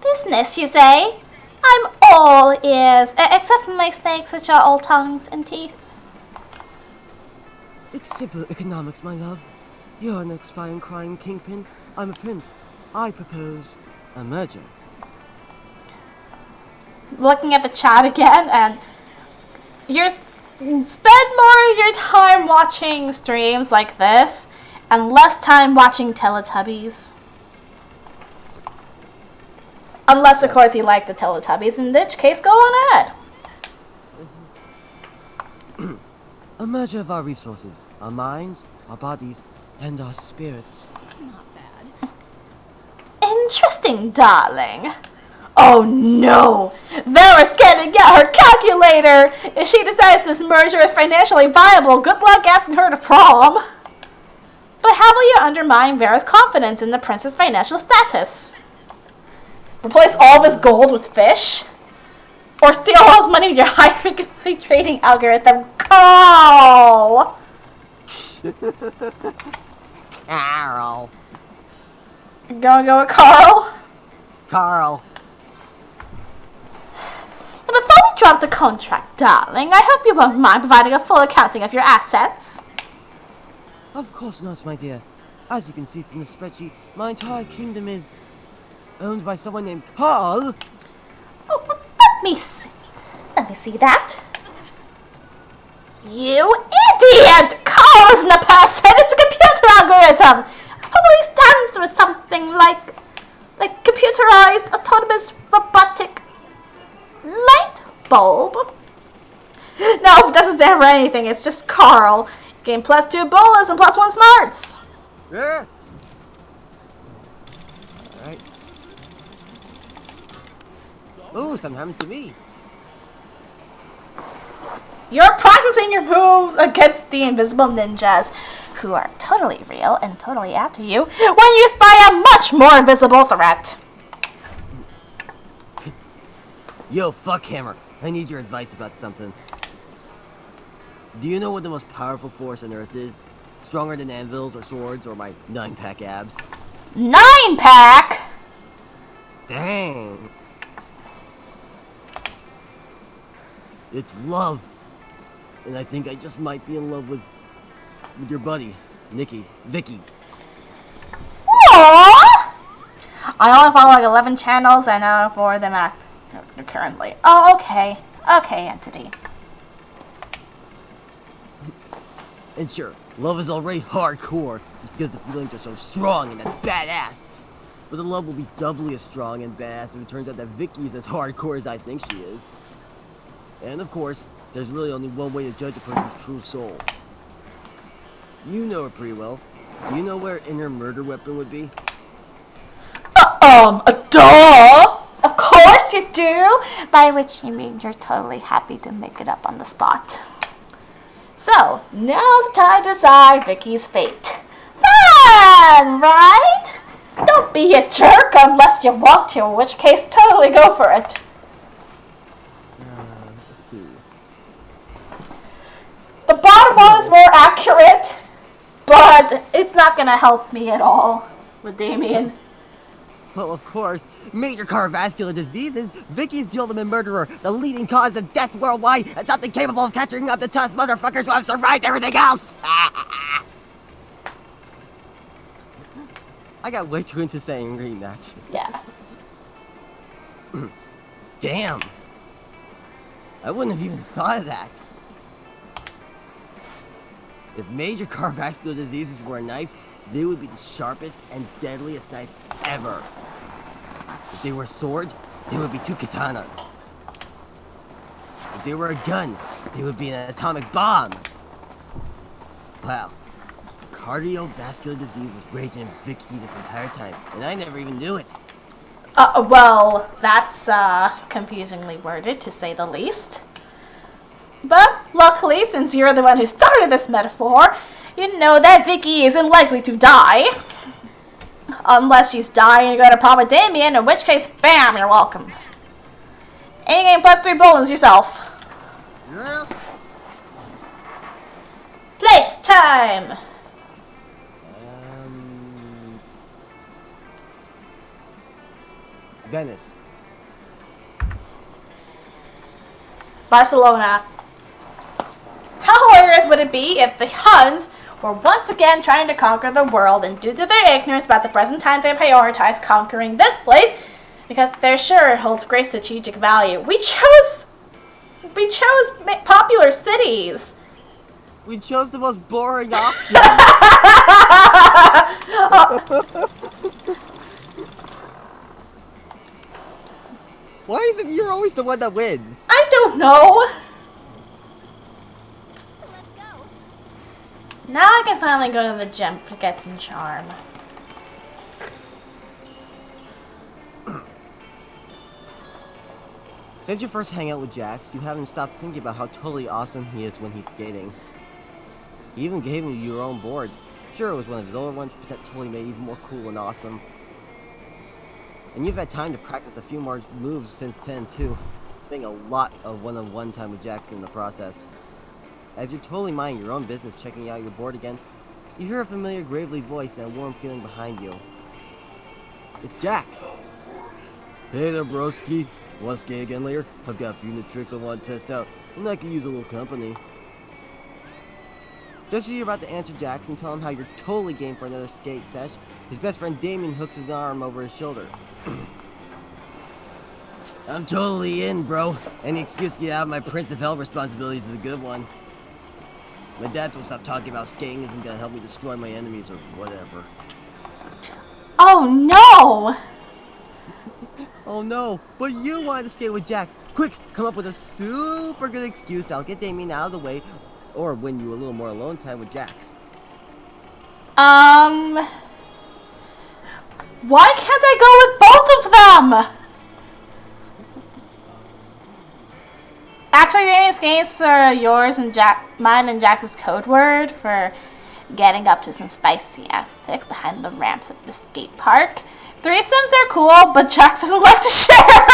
Business, you say? I'm all ears, except for my snakes, which are all tongues and teeth. It's simple economics, my love. You're an expiring crime kingpin. I'm a prince. I propose a merger. Looking at the chat again, and you spend more of your time watching streams like this and less time watching Teletubbies. Unless, of course, you like the Teletubbies, in which case, go on ahead. A merger of our resources, our minds, our bodies, and our spirits. Not bad. Interesting, darling. Oh no! Vera's gonna get her calculator! If she decides this merger is financially viable, good luck asking her to prom. But how will you undermine Vera's confidence in the prince's financial status? Replace all of his gold with fish? Or steal all his money with your high-frequency trading algorithm? Carl! Carl. You gonna go with Carl? Carl. Now, before we drop the contract, darling, I hope you won't mind providing a full accounting of your assets. Of course not, my dear. As you can see from the spreadsheet, my entire kingdom is owned by someone named Carl. Oh, let me see. Let me see that. You idiot! Carl isn't a person, it's a computer algorithm! Probably stands for something like computerized autonomous robotic light bulb. No, it doesn't stand for anything, it's just Carl. Gain +2 bullets and +1 smarts. Yeah. Alright. Ooh, something happens to me. You're practicing your moves against the invisible ninjas, who are totally real and totally after you when you spy a much more visible threat. Yo, fuckhammer, I need your advice about something. Do you know what the most powerful force on Earth is? Stronger than anvils or swords or my 9-pack abs? 9-pack? Dang. It's love. And I think I just might be in love with your buddy, Vicky. Aww! I only follow like 11 channels and 4 of them currently. Oh, okay. Okay, Entity. And sure, love is already hardcore, just because the feelings are so strong and that's badass. But the love will be doubly as strong and badass if it turns out that Vicky is as hardcore as I think she is. And of course, there's really only one way to judge a person's true soul. You know her pretty well. Do you know where inner murder weapon would be? Duh! Of course you do! By which you mean you're totally happy to make it up on the spot. So, now's the time to decide Vicky's fate. Fun, right? Don't be a jerk unless you want to, in which case totally go for it. Let's see. The bottom one is more accurate, but it's not going to help me at all with Damien. Well, of course, major cardiovascular diseases, Vicky's the ultimate murderer, the leading cause of death worldwide, and something capable of catching up the tough motherfuckers who have survived everything else! I got way too into saying reading that. Yeah. Damn! I wouldn't have even thought of that. If major cardiovascular diseases were a knife, they would be the sharpest and deadliest knife ever. If they were a sword, they would be 2 katanas. If they were a gun, they would be an atomic bomb. Wow. Cardiovascular disease was raging in Vicky this entire time, and I never even knew it. Well, that's confusingly worded, to say the least. But luckily, since you're the one who started this metaphor, you know that Vicky isn't likely to die. Unless she's dying to go to prom with Damien, in which case, bam, you're welcome. And you gain +3 bullets yourself. Yeah. Place time! Venice. Barcelona. How hilarious would it be if the Huns were once again trying to conquer the world, and due to their ignorance about the present time they prioritize conquering this place because they're sure it holds great strategic value. We chose popular cities. We chose the most boring option. Why is it you're always the one that wins? I don't know. Let's go. Now I can finally go to the gym to get some charm. Since you first hang out with Jax, you haven't stopped thinking about how totally awesome he is when he's skating. He even gave him your own board. Sure, it was one of his older ones, but that totally made it even more cool and awesome. And you've had time to practice a few more moves since 10 too, spending a lot of one-on-one time with Jackson in the process. As you're totally minding your own business checking out your board again, you hear a familiar gravely voice and a warm feeling behind you. It's Jax! Hey there, broski. Want to skate again later? I've got a few new tricks I want to test out, and I could use a little company. Just as you're about to answer Jax and tell him how you're totally game for another skate sesh, his best friend Damien hooks his arm over his shoulder. I'm totally in, bro. Any excuse to get out of my Prince of Hell responsibilities is a good one. My dad won't stop talking about skating isn't gonna help me destroy my enemies or whatever. Oh no! Oh no, but you wanted to skate with Jax. Quick, come up with a super good excuse that'll get Damien out of the way or win you a little more alone time with Jax. Why can't I go with both of them? Actually, Damien's skates are yours and mine and Jax's code word for getting up to some spicy antics behind the ramps at the skate park. Threesomes are cool, but Jax doesn't like to share.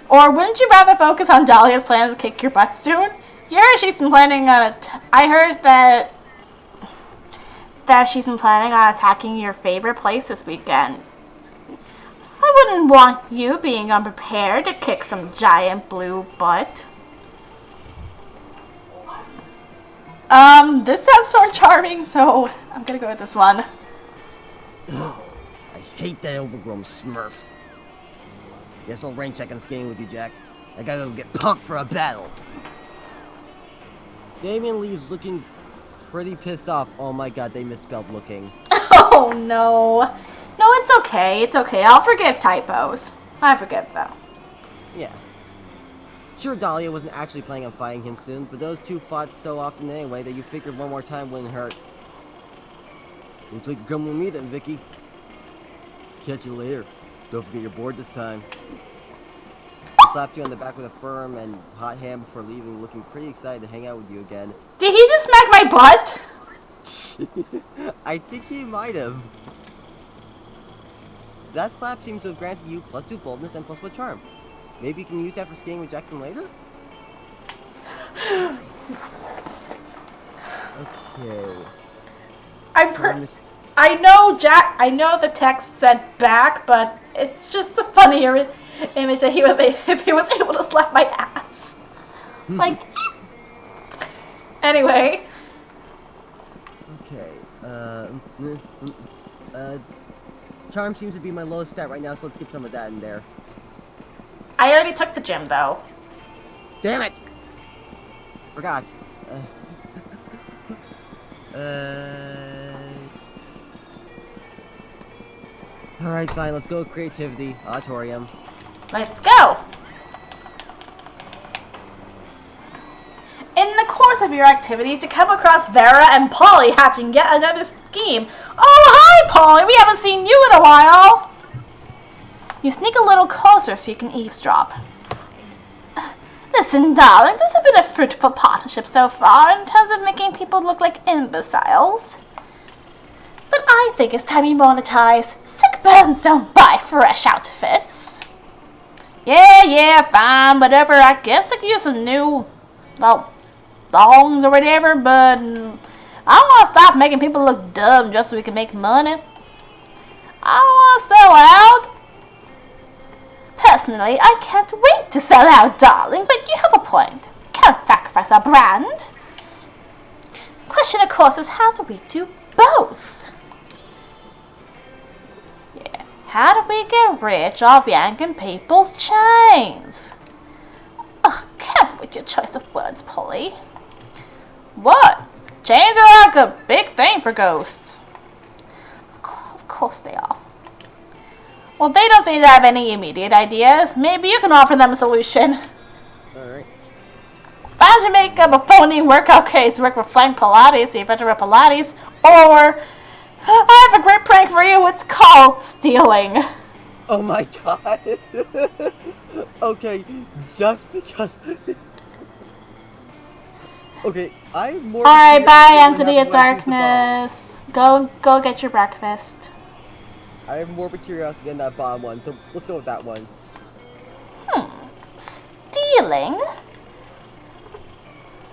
Or wouldn't you rather focus on Dahlia's plans to kick your butt soon? Yeah, she's been planning on it. I heard that she's been planning on attacking your favorite place this weekend. I wouldn't want you being unprepared to kick some giant blue butt. This sounds so charming, so I'm gonna go with this one. I hate that overgrown smurf. Guess I'll rain check on skating with you, Jax. I gotta go get punked for a battle. Damien leaves looking pretty pissed off. Oh my god, they misspelled looking. Oh no. No, it's okay. It's okay. I'll forgive typos. I forgive them. Yeah. Sure, Dahlia wasn't actually planning on fighting him soon, but those two fought so often anyway that you figured one more time wouldn't hurt. Looks like you're coming with me then, Vicky. Catch you later. Don't forget you're bored this time. I slapped you on the back with a firm and hot hand before leaving, looking pretty excited to hang out with you again. Did he just smack my butt? I think he might have. That slap seems to have granted you +2 boldness and +1 charm. Maybe you can use that for skating with Jaxxon later? Okay. I know the text said back, but it's just a funnier image that if he was able to slap my ass. Like, anyway. Okay, charm seems to be my lowest stat right now, so let's get some of that in there. I already took the gym, though. Damn it! Forgot. Alright, fine, let's go with creativity, auditorium. Let's go! In the course of your activities, you come across Vera and Polly hatching yet another scheme. Oh, hi, Polly! We haven't seen you in a while! You sneak a little closer so you can eavesdrop. Listen, darling, this has been a fruitful partnership so far in terms of making people look like imbeciles. But I think it's time you monetize. Sick burns don't buy fresh outfits. Yeah, fine, whatever. I guess I could use some new, thongs or whatever, but I don't want to stop making people look dumb just so we can make money. I don't want to sell out. Personally, I can't wait to sell out, darling, but you have a point. Can't sacrifice our brand. The question, of course, is how do we do both? Yeah, how do we get rich off yanking people's chains? Ugh, careful with your choice of words, Polly. What? Chains are like a big thing for ghosts. Of course they are. Well, they don't seem to have any immediate ideas. Maybe you can offer them a solution. Alright. Find your makeup a phony workout case work with Flank Pilates, the inventor of Pilates, or I have a great prank for you. It's called stealing. Oh my god. Okay, just because... Okay, I'm more... Alright, bye, Entity of Darkness. Go get your breakfast. I have more of a curiosity than that bottom one, so let's go with that one. Stealing?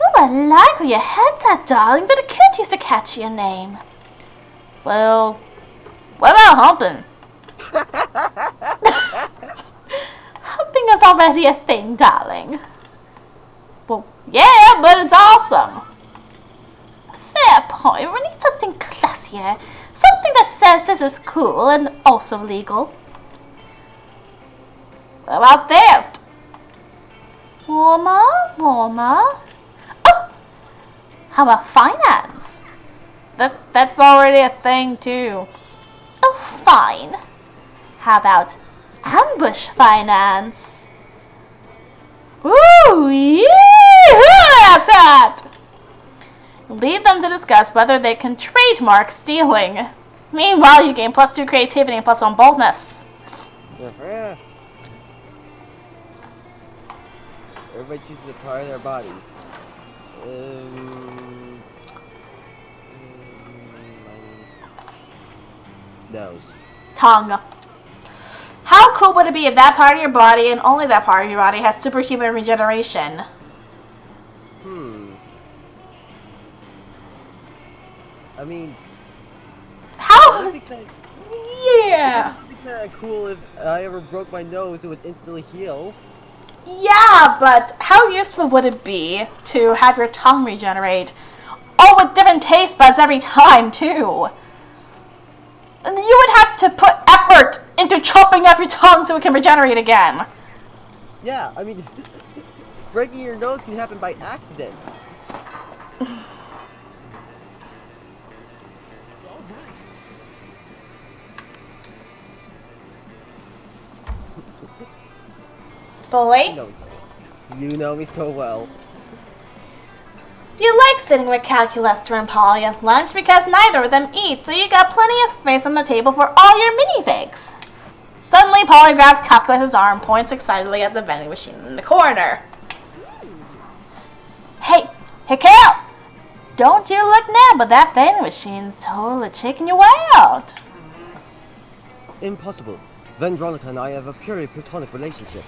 Oh, I like where your head's at, darling, but it could use a catchier name. Well, what about humping? Humping is already a thing, darling. Well, Yeah, but it's awesome. Fair point. We need something classier. Something that says this is cool and also legal. What about that? Warmer? Oh! How about finance? That's already a thing too. Oh, fine. How about ambush finance? Ooh, yeah, that's hot. Leave them to discuss whether they can trademark stealing. Meanwhile, you gain +2 creativity and +1 boldness. Yeah. Everybody chooses a part of their body. Nose. Tongue. How cool would it be if that part of your body and only that part of your body has superhuman regeneration? I mean, How? that'd be kind Yeah. of cool if I ever broke my nose, it would instantly heal. Yeah, but how useful would it be to have your tongue regenerate? Oh, with different taste buds every time, too. And you would have to put effort into chopping off your tongue so it can regenerate again. Yeah, I mean, breaking your nose can happen by accident. Bully? You know me so well. You like sitting with Calculus and Polly at lunch because neither of them eat, so you got plenty of space on the table for all your minifigs. Suddenly, Polly grabs Calculus's arm and points excitedly at the vending machine in the corner. Hey, Cal! Don't you look now, but that vending machine's totally checking your way out. Impossible. Vendronica and I have a purely platonic relationship.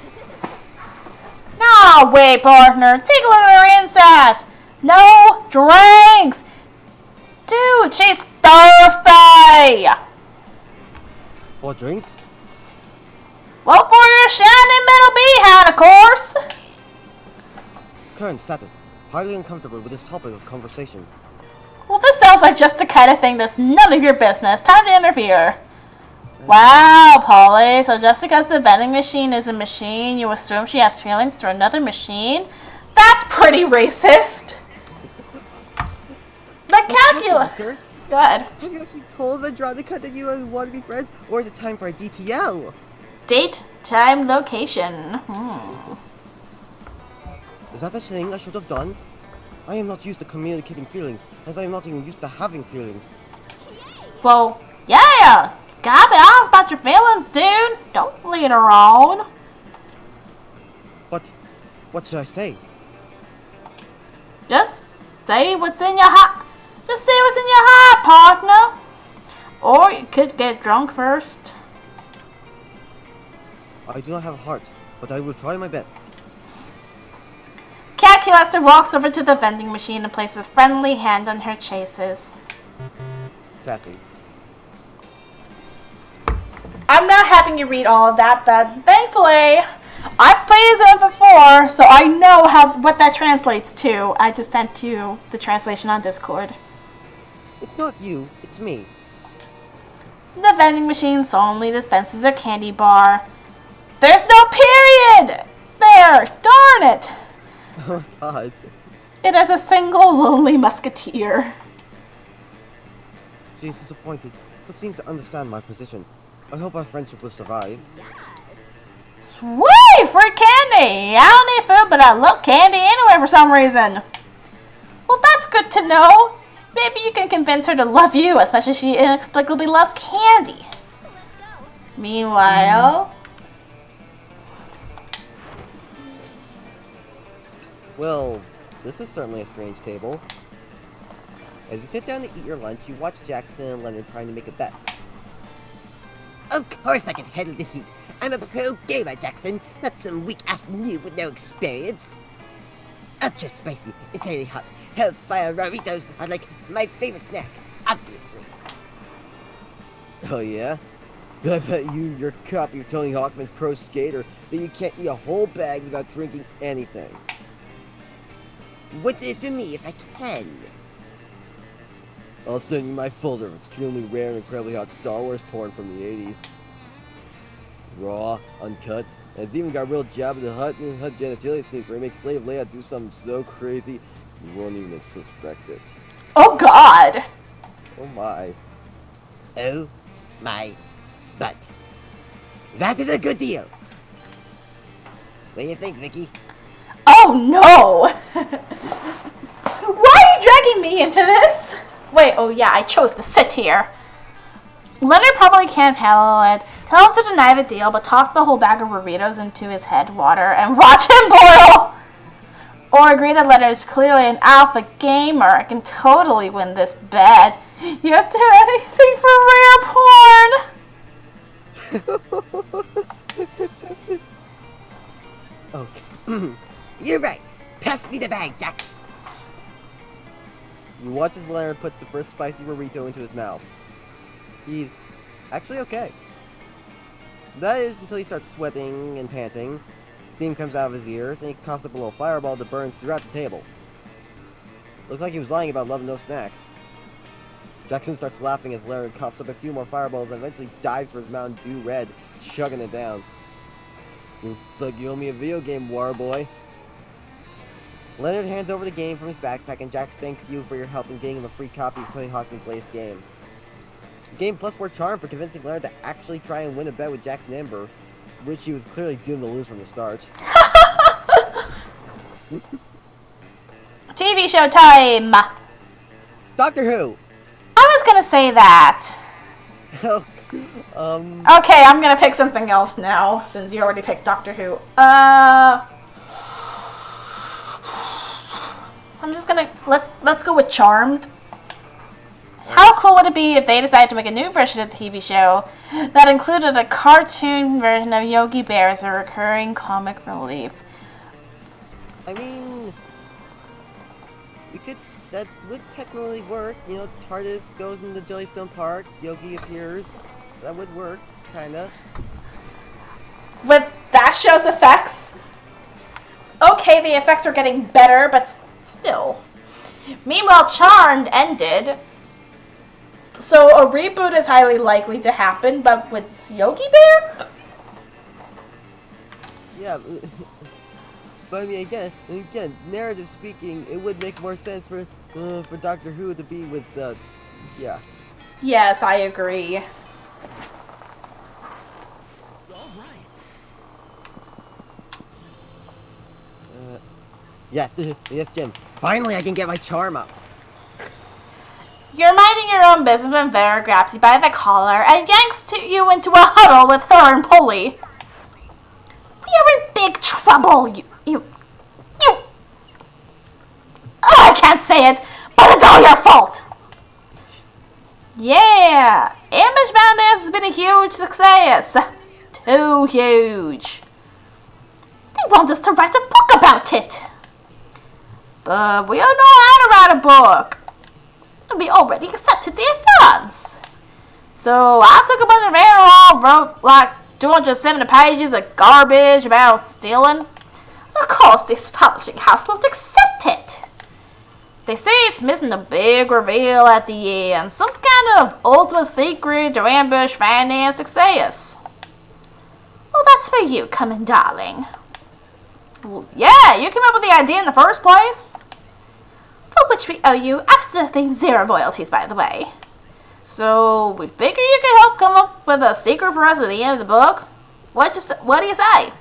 No way, partner. Take a look at her insides. No drinks. Dude, she's thirsty. For drinks? Well, for your shining middle behind, of course. Current status. Highly uncomfortable with this topic of conversation. Well, this sounds like just the kind of thing that's none of your business. Time to interfere. Wow, Polly. So just because the vending machine is a machine, you assume she has feelings for another machine? That's pretty racist. The calculus. Sir, Go ahead. have you actually told Vendronica that you want to be friends, or is it time for a DTL? Date, time, location. Is that a thing I should have done? I am not used to communicating feelings, as I am not even used to having feelings. Well, yeah. Gotta be honest about your feelings, dude. Don't lead her on. But, what should I say? Just say what's in your heart. Just say what's in your heart, partner. Or you could get drunk first. I do not have a heart, but I will try my best. Calculaster walks over to the vending machine and places a friendly hand on her chases. Cassie. I'm not having you read all of that, but thankfully, I've played it before, so I know what that translates to. I just sent you the translation on Discord. It's not you, it's me. The vending machine solemnly dispenses a candy bar. There's no period! There! Darn it! Oh god. It is a single lonely musketeer. She is disappointed, but seems to understand my position. I hope our friendship will survive. Sweet! Free candy! I don't need food, but I love candy anyway for some reason. Well, that's good to know. Maybe you can convince her to love you as much as she inexplicably loves candy. Meanwhile... Well, this is certainly a strange table. As you sit down to eat your lunch, you watch Jaxxon and Leonard trying to make a bet. Of course I can handle defeat. I'm a pro gamer, Jaxxon, not some weak-ass noob with no experience. Ultra spicy, insanely hot, hellfire Doritos are like my favorite snack, obviously. Oh yeah? I bet your copy of Tony Hawkman's Pro Skater that you can't eat a whole bag without drinking anything. What's it for me if I can? I'll send you my folder of extremely rare and incredibly hot Star Wars porn from the 80s. Raw, uncut, and it's even got real Jabba the Hutt and Hutt genitalia scenes where he makes Slave Leia do something so crazy you won't even suspect it. Oh God! Oh my. Oh my butt. That is a good deal. What do you think, Vicky? Oh no! Why are you dragging me into this? Wait, oh yeah, I chose to sit here. Leonard probably can't handle it. Tell him to deny the deal, but toss the whole bag of burritos into his head water and watch him boil! Or agree that Leonard is clearly an alpha gamer and can totally win this bet. You have to do anything for rare porn! Okay. You're right. Pass me the bag, Jax. You watch as Leonard puts the first spicy burrito into his mouth. He's actually okay. That is until he starts sweating and panting. Steam comes out of his ears, and he coughs up a little fireball that burns throughout the table. Looks like he was lying about loving those snacks. Jaxxon starts laughing as Leonard coughs up a few more fireballs and eventually dives for his Mountain Dew Red, chugging it down. Looks like you owe me a video game, Warboy. Leonard hands over the game from his backpack, and Jax thanks you for your help in getting him a free copy of Tony Hawk's latest game. Game +4 charm for convincing Leonard to actually try and win a bet with Jaxxon Ember, which he was clearly doomed to lose from the start. TV show time! Doctor Who! I was gonna say that. Okay, I'm gonna pick something else now, since you already picked Doctor Who. I'm just gonna, let's go with Charmed. How cool would it be if they decided to make a new version of the TV show that included a cartoon version of Yogi Bear as a recurring comic relief? I mean, that would technically work. You know, TARDIS goes into Jellystone Park, Yogi appears. That would work, kinda. With that show's effects? Okay, the effects are getting better, but still. Meanwhile, Charmed ended. So a reboot is highly likely to happen, but with Yogi Bear? Yeah, but I mean, again, narrative speaking, it would make more sense for Doctor Who to be with, yeah. Yes, I agree. Yes, yes, Jim. Finally, I can get my charm up. You're minding your own business when Vera grabs you by the collar and yanks you into a huddle with her and Polly. We are in big trouble, you. Oh, I can't say it, but it's all your fault. Yeah, Ambush Van Dance has been a huge success. Too huge. They want us to write a book about it. But we don't know how to write a book. And we already accepted the advance. So I took a bunch of error, wrote like 270 pages of garbage about stealing. Of course, this publishing house won't accept it. They say it's missing a big reveal at the end, some kind of ultimate secret to ambush fan success. Well, that's where you come in, darling. Well, yeah, you came up with the idea in the first place. For which we owe you absolutely 0 royalties, by the way. So, we figure you can help come up with a secret for us at the end of the book. What do you say?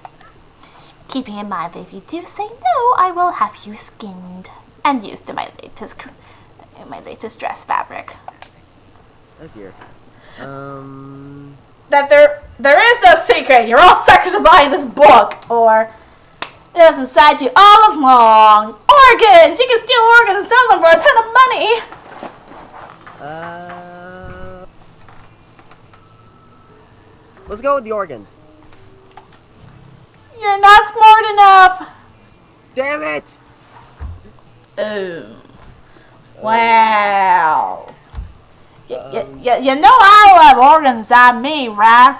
Keeping in mind that if you do say no, I will have you skinned and used in my latest dress fabric. Oh dear. That there is no secret. You're all suckers for buying this book, or it was inside you all along. Organs! You can steal organs and sell them for a ton of money. Let's go with the organs. You're not smart enough. Damn it! Oh. Wow. You know I love organs inside me, right?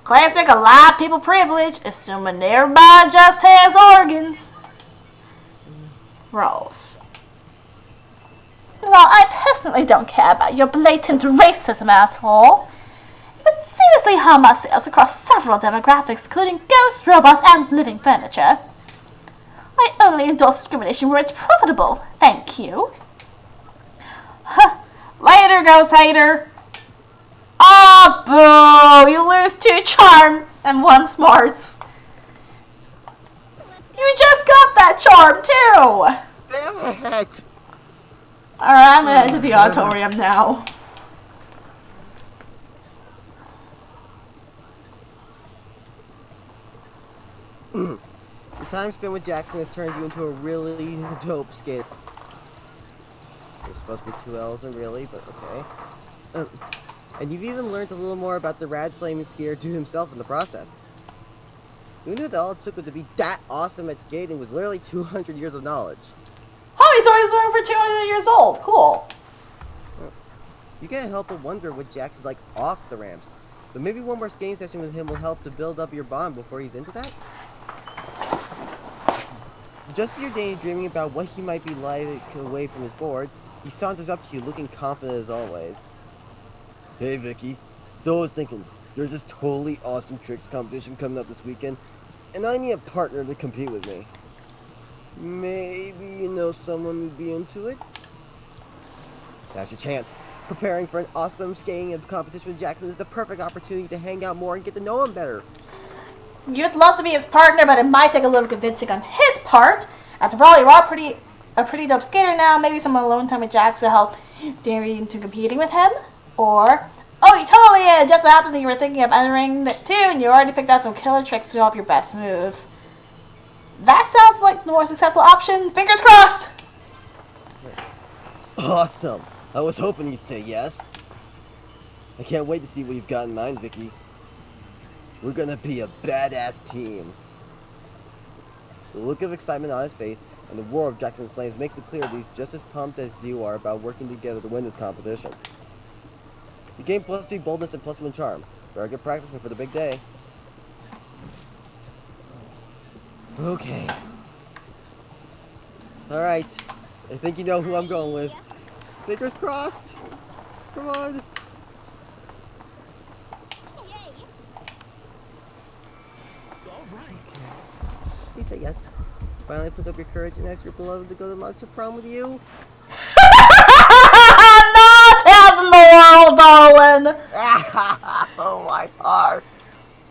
Classic a lot of people privilege, assuming everybody just has organs. Gross. Well, I personally don't care about your blatant racism, asshole. But seriously harm our sales across several demographics, including ghosts, robots, and living furniture. I only endorse discrimination where it's profitable. Thank you. Later, ghost hater. Oh, boo! You lose 2 charm and 1 smarts. You just got that charm, too! Damn it! Alright, I'm gonna head to the auditorium now. The time spent with Jaxxon has turned you into a really dope skater. There's supposed to be 2 L's in really, but okay. And you've even learned a little more about the rad flaming skier dude himself in the process. Who knew that all it took to be that awesome at skating was literally 200 years of knowledge? Oh, he's always over 200 years old. Cool. You can't help but wonder what Jaxxon's like off the ramps. But maybe one more skating session with him will help to build up your bond before he's into that? Just as you're daydreaming about what he might be like away from his board, he saunters up to you looking confident as always. Hey Vicky, so I was thinking, there's this totally awesome tricks competition coming up this weekend, and I need a partner to compete with me. Maybe you know someone who'd be into it? That's your chance. Preparing for an awesome skating competition with Jaxxon is the perfect opportunity to hang out more and get to know him better. You'd love to be his partner, but it might take a little convincing on his part. After all, you are a pretty dope skater now. Maybe some alone time with Jax to help steer you into competing with him. Or, oh, you totally it just so happens that you were thinking of entering that too, and you already picked out some killer tricks to show off your best moves. That sounds like the more successful option. Fingers crossed! Awesome. I was hoping you'd say yes. I can't wait to see what you've got in mind, Vicky. We're gonna be a badass team. The look of excitement on his face and the roar of Jaxxon's flames makes it clear that he's just as pumped as you are about working together to win this competition. You gain +3 boldness and +1 charm. Very good practicing for the big day. Okay. Alright. I think you know who I'm going with. Fingers crossed! Come on! Please say yes. Finally put up your courage and ask your beloved to go to Monster Prom with you? Not as in the world, darling! Oh my heart!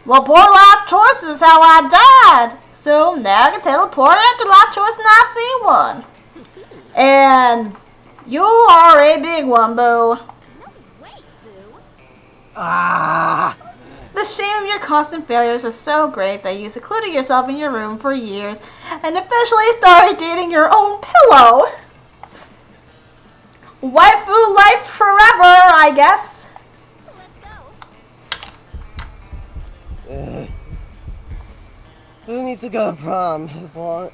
Well, poor life choice is how I died. So now I can teleport after life choice and I see one. And you are a big one, boo. Ah! The shame of your constant failures is so great that you secluded yourself in your room for years and officially started dating your own pillow. Waifu life forever, I guess. Who needs to go to prom?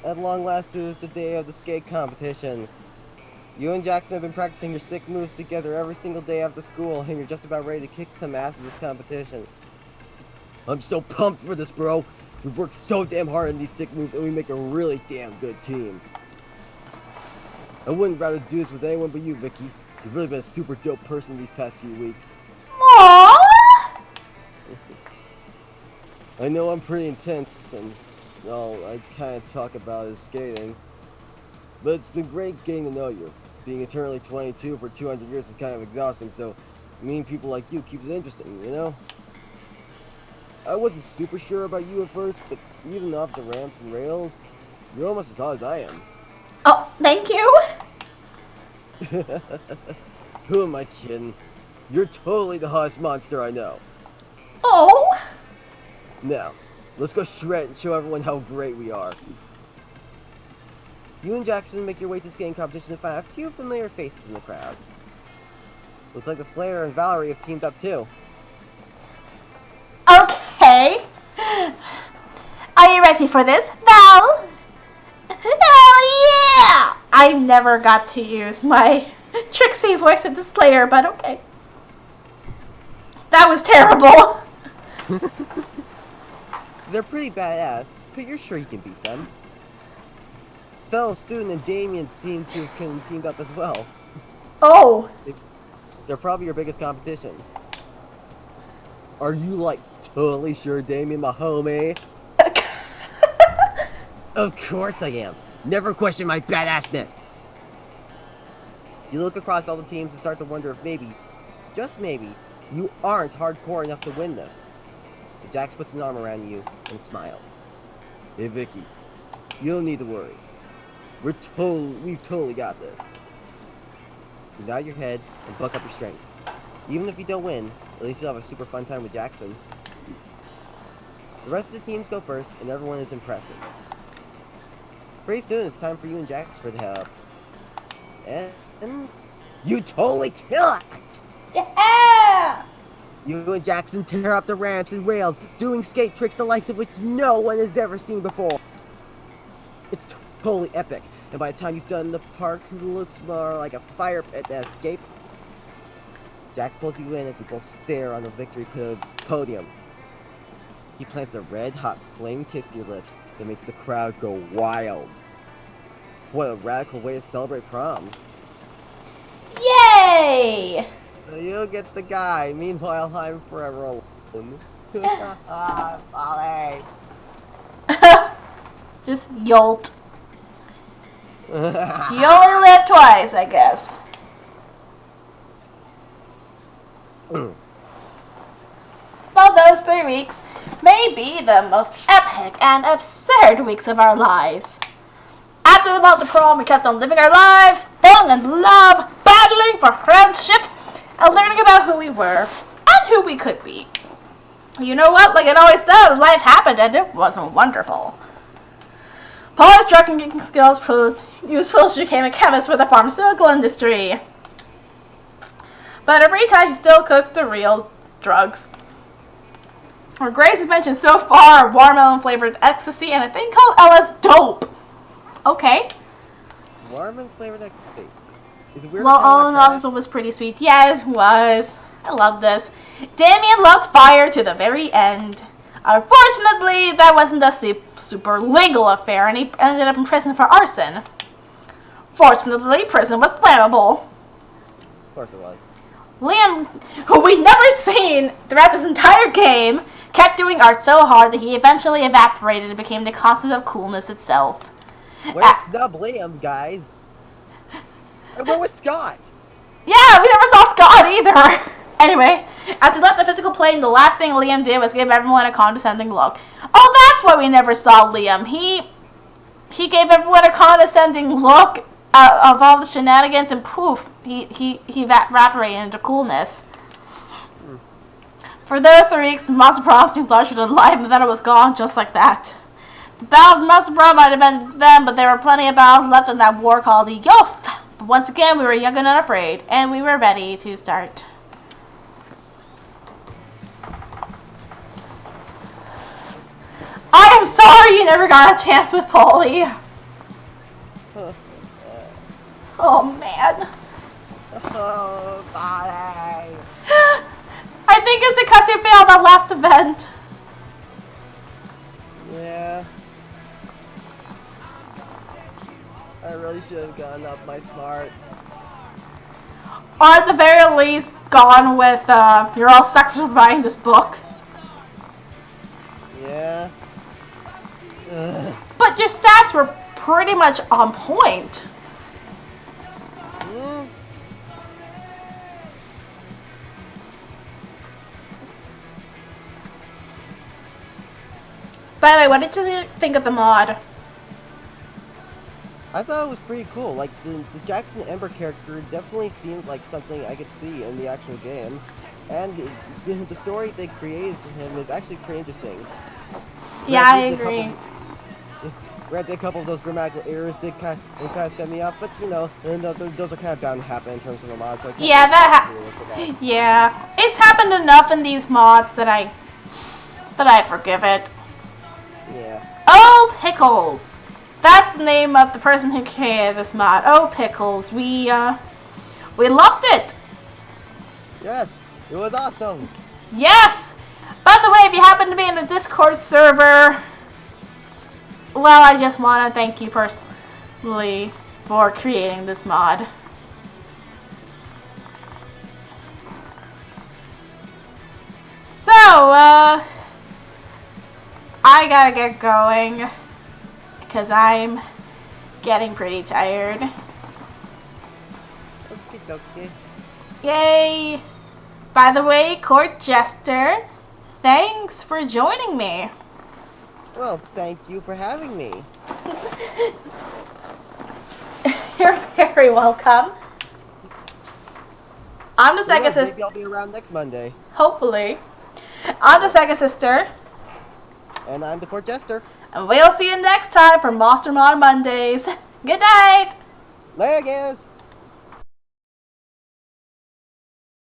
At long last, it was the day of the skate competition. You and Jaxxon have been practicing your sick moves together every single day after school, and you're just about ready to kick some ass in this competition. I'm so pumped for this, bro. We've worked so damn hard on these sick moves, and we make a really damn good team. I wouldn't rather do this with anyone but you, Vicky. You've really been a super dope person these past few weeks. Aww! I know I'm pretty intense, and all I kind of talk about is skating. But it's been great getting to know you. Being eternally 22 for 200 years is kind of exhausting, so meeting people like you keeps it interesting, you know? I wasn't super sure about you at first, but even off the ramps and rails, you're almost as hot as I am. Oh, thank you. Who am I kidding? You're totally the hottest monster I know. Oh. Now, let's go shred and show everyone how great we are. You and Jaxxon make your way to the skating competition to find a few familiar faces in the crowd. Looks like the Slayer and Valerie have teamed up too. Okay. Are you ready for this, Val? Hell yeah! I never got to use my Trixie voice in the Slayer, but okay. That was terrible. They're pretty badass, but you're sure you can beat them. fellow student and Damien seem to have teamed up as well. Oh. They're probably your biggest competition. Are you, like, totally sure Damien, my homie? Of course I am. Never question my badassness. You look across all the teams and start to wonder if maybe, just maybe, you aren't hardcore enough to win this. But Jax puts an arm around you and smiles. Hey Vicky, you don't need to worry. We've totally got this. You nod your head and buck up your strength. Even if you don't win, at least you'll have a super fun time with Jaxxon. The rest of the teams go first, and everyone is impressive. Pretty soon, it's time for you and Jax for the help. And you totally kill it! Yeah! You and Jaxxon tear up the ramps and rails, doing skate tricks the likes of which no one has ever seen before. It's totally epic, and by the time you've done the park, it looks more like a fire pit than escape. Jax pulls you in as he full stare on the victory podium. He plants a red-hot flame kiss to your lips that makes the crowd go wild. What a radical way to celebrate prom. Yay! You'll get the guy, meanwhile I'm forever alone. Molly. Just yolt. You only live twice, I guess. Well, those 3 weeks may be the most epic and absurd weeks of our lives. After the months of prom, we kept on living our lives, falling in love, battling for friendship, and learning about who we were and who we could be. You know what? Like it always does, life happened and it wasn't wonderful. Paula's drug and cooking skills proved useful. She became a chemist for the pharmaceutical industry. But in her free time, she still cooks the real drugs. Her Grace has mentioned so far watermelon flavored ecstasy and a thing called LS Dope. Okay. Watermelon flavored ecstasy. Is it weird? Well, all in all, this one was pretty sweet. Yes, it was. I love this. Damien loved fire to the very end. Unfortunately, that wasn't a super legal affair, and he ended up in prison for arson. Fortunately, prison was flammable. Of course it was. Liam, who we'd never seen throughout this entire game, kept doing art so hard that he eventually evaporated and became the concept of coolness itself. Way to snub Liam, guys. And where was Scott? Yeah, we never saw Scott either. Anyway, as he left the physical plane, the last thing Liam did was give everyone a condescending look. Oh, that's why we never saw Liam. He gave everyone a condescending look of all the shenanigans, and poof, he evaporated into coolness. For those 3 weeks, the Monster Prom seemed larger than life, and then it was gone just like that. The Battle of Monster Prom might have been them, but there were plenty of battles left in that war called the Yoth. But once again, we were young and unafraid, and we were ready to start. I am sorry you never got a chance with Polly. Oh, man. Oh, buddy. I think it's because you failed that last event. Yeah. I really should have gotten up my smarts. Or at the very least, gone with, you're all suckers for buying this book. Yeah. Ugh. But your stats were pretty much on point. Mm. By the way, what did you think of the mod? I thought it was pretty cool. Like, the Jaxxon Ember character definitely seemed like something I could see in the actual game. And the story they created for him is actually pretty interesting. Yeah, I agree. Granted, a couple of those grammatical errors did kind of set me up, but you know, those are kind of bound to happen in terms of a mod. So I can't Yeah, yeah, it's happened enough in these mods that I forgive it. Yeah. Oh, Pickles! That's the name of the person who created this mod. Oh, Pickles, we loved it. Yes, it was awesome. Yes. By the way, if you happen to be in the Discord server, well, I just want to thank you for creating this mod. So, I gotta get going because I'm getting pretty tired. Okay. Yay! By the way, Court Jester, thanks for joining me. Well, thank you for having me. You're very welcome. I'm the second sister. Maybe I'll be around next Monday. Hopefully. I'm the second sister. And I'm the Court Jester. And we'll see you next time for Monster Mod Mondays. Good night! Later, guys.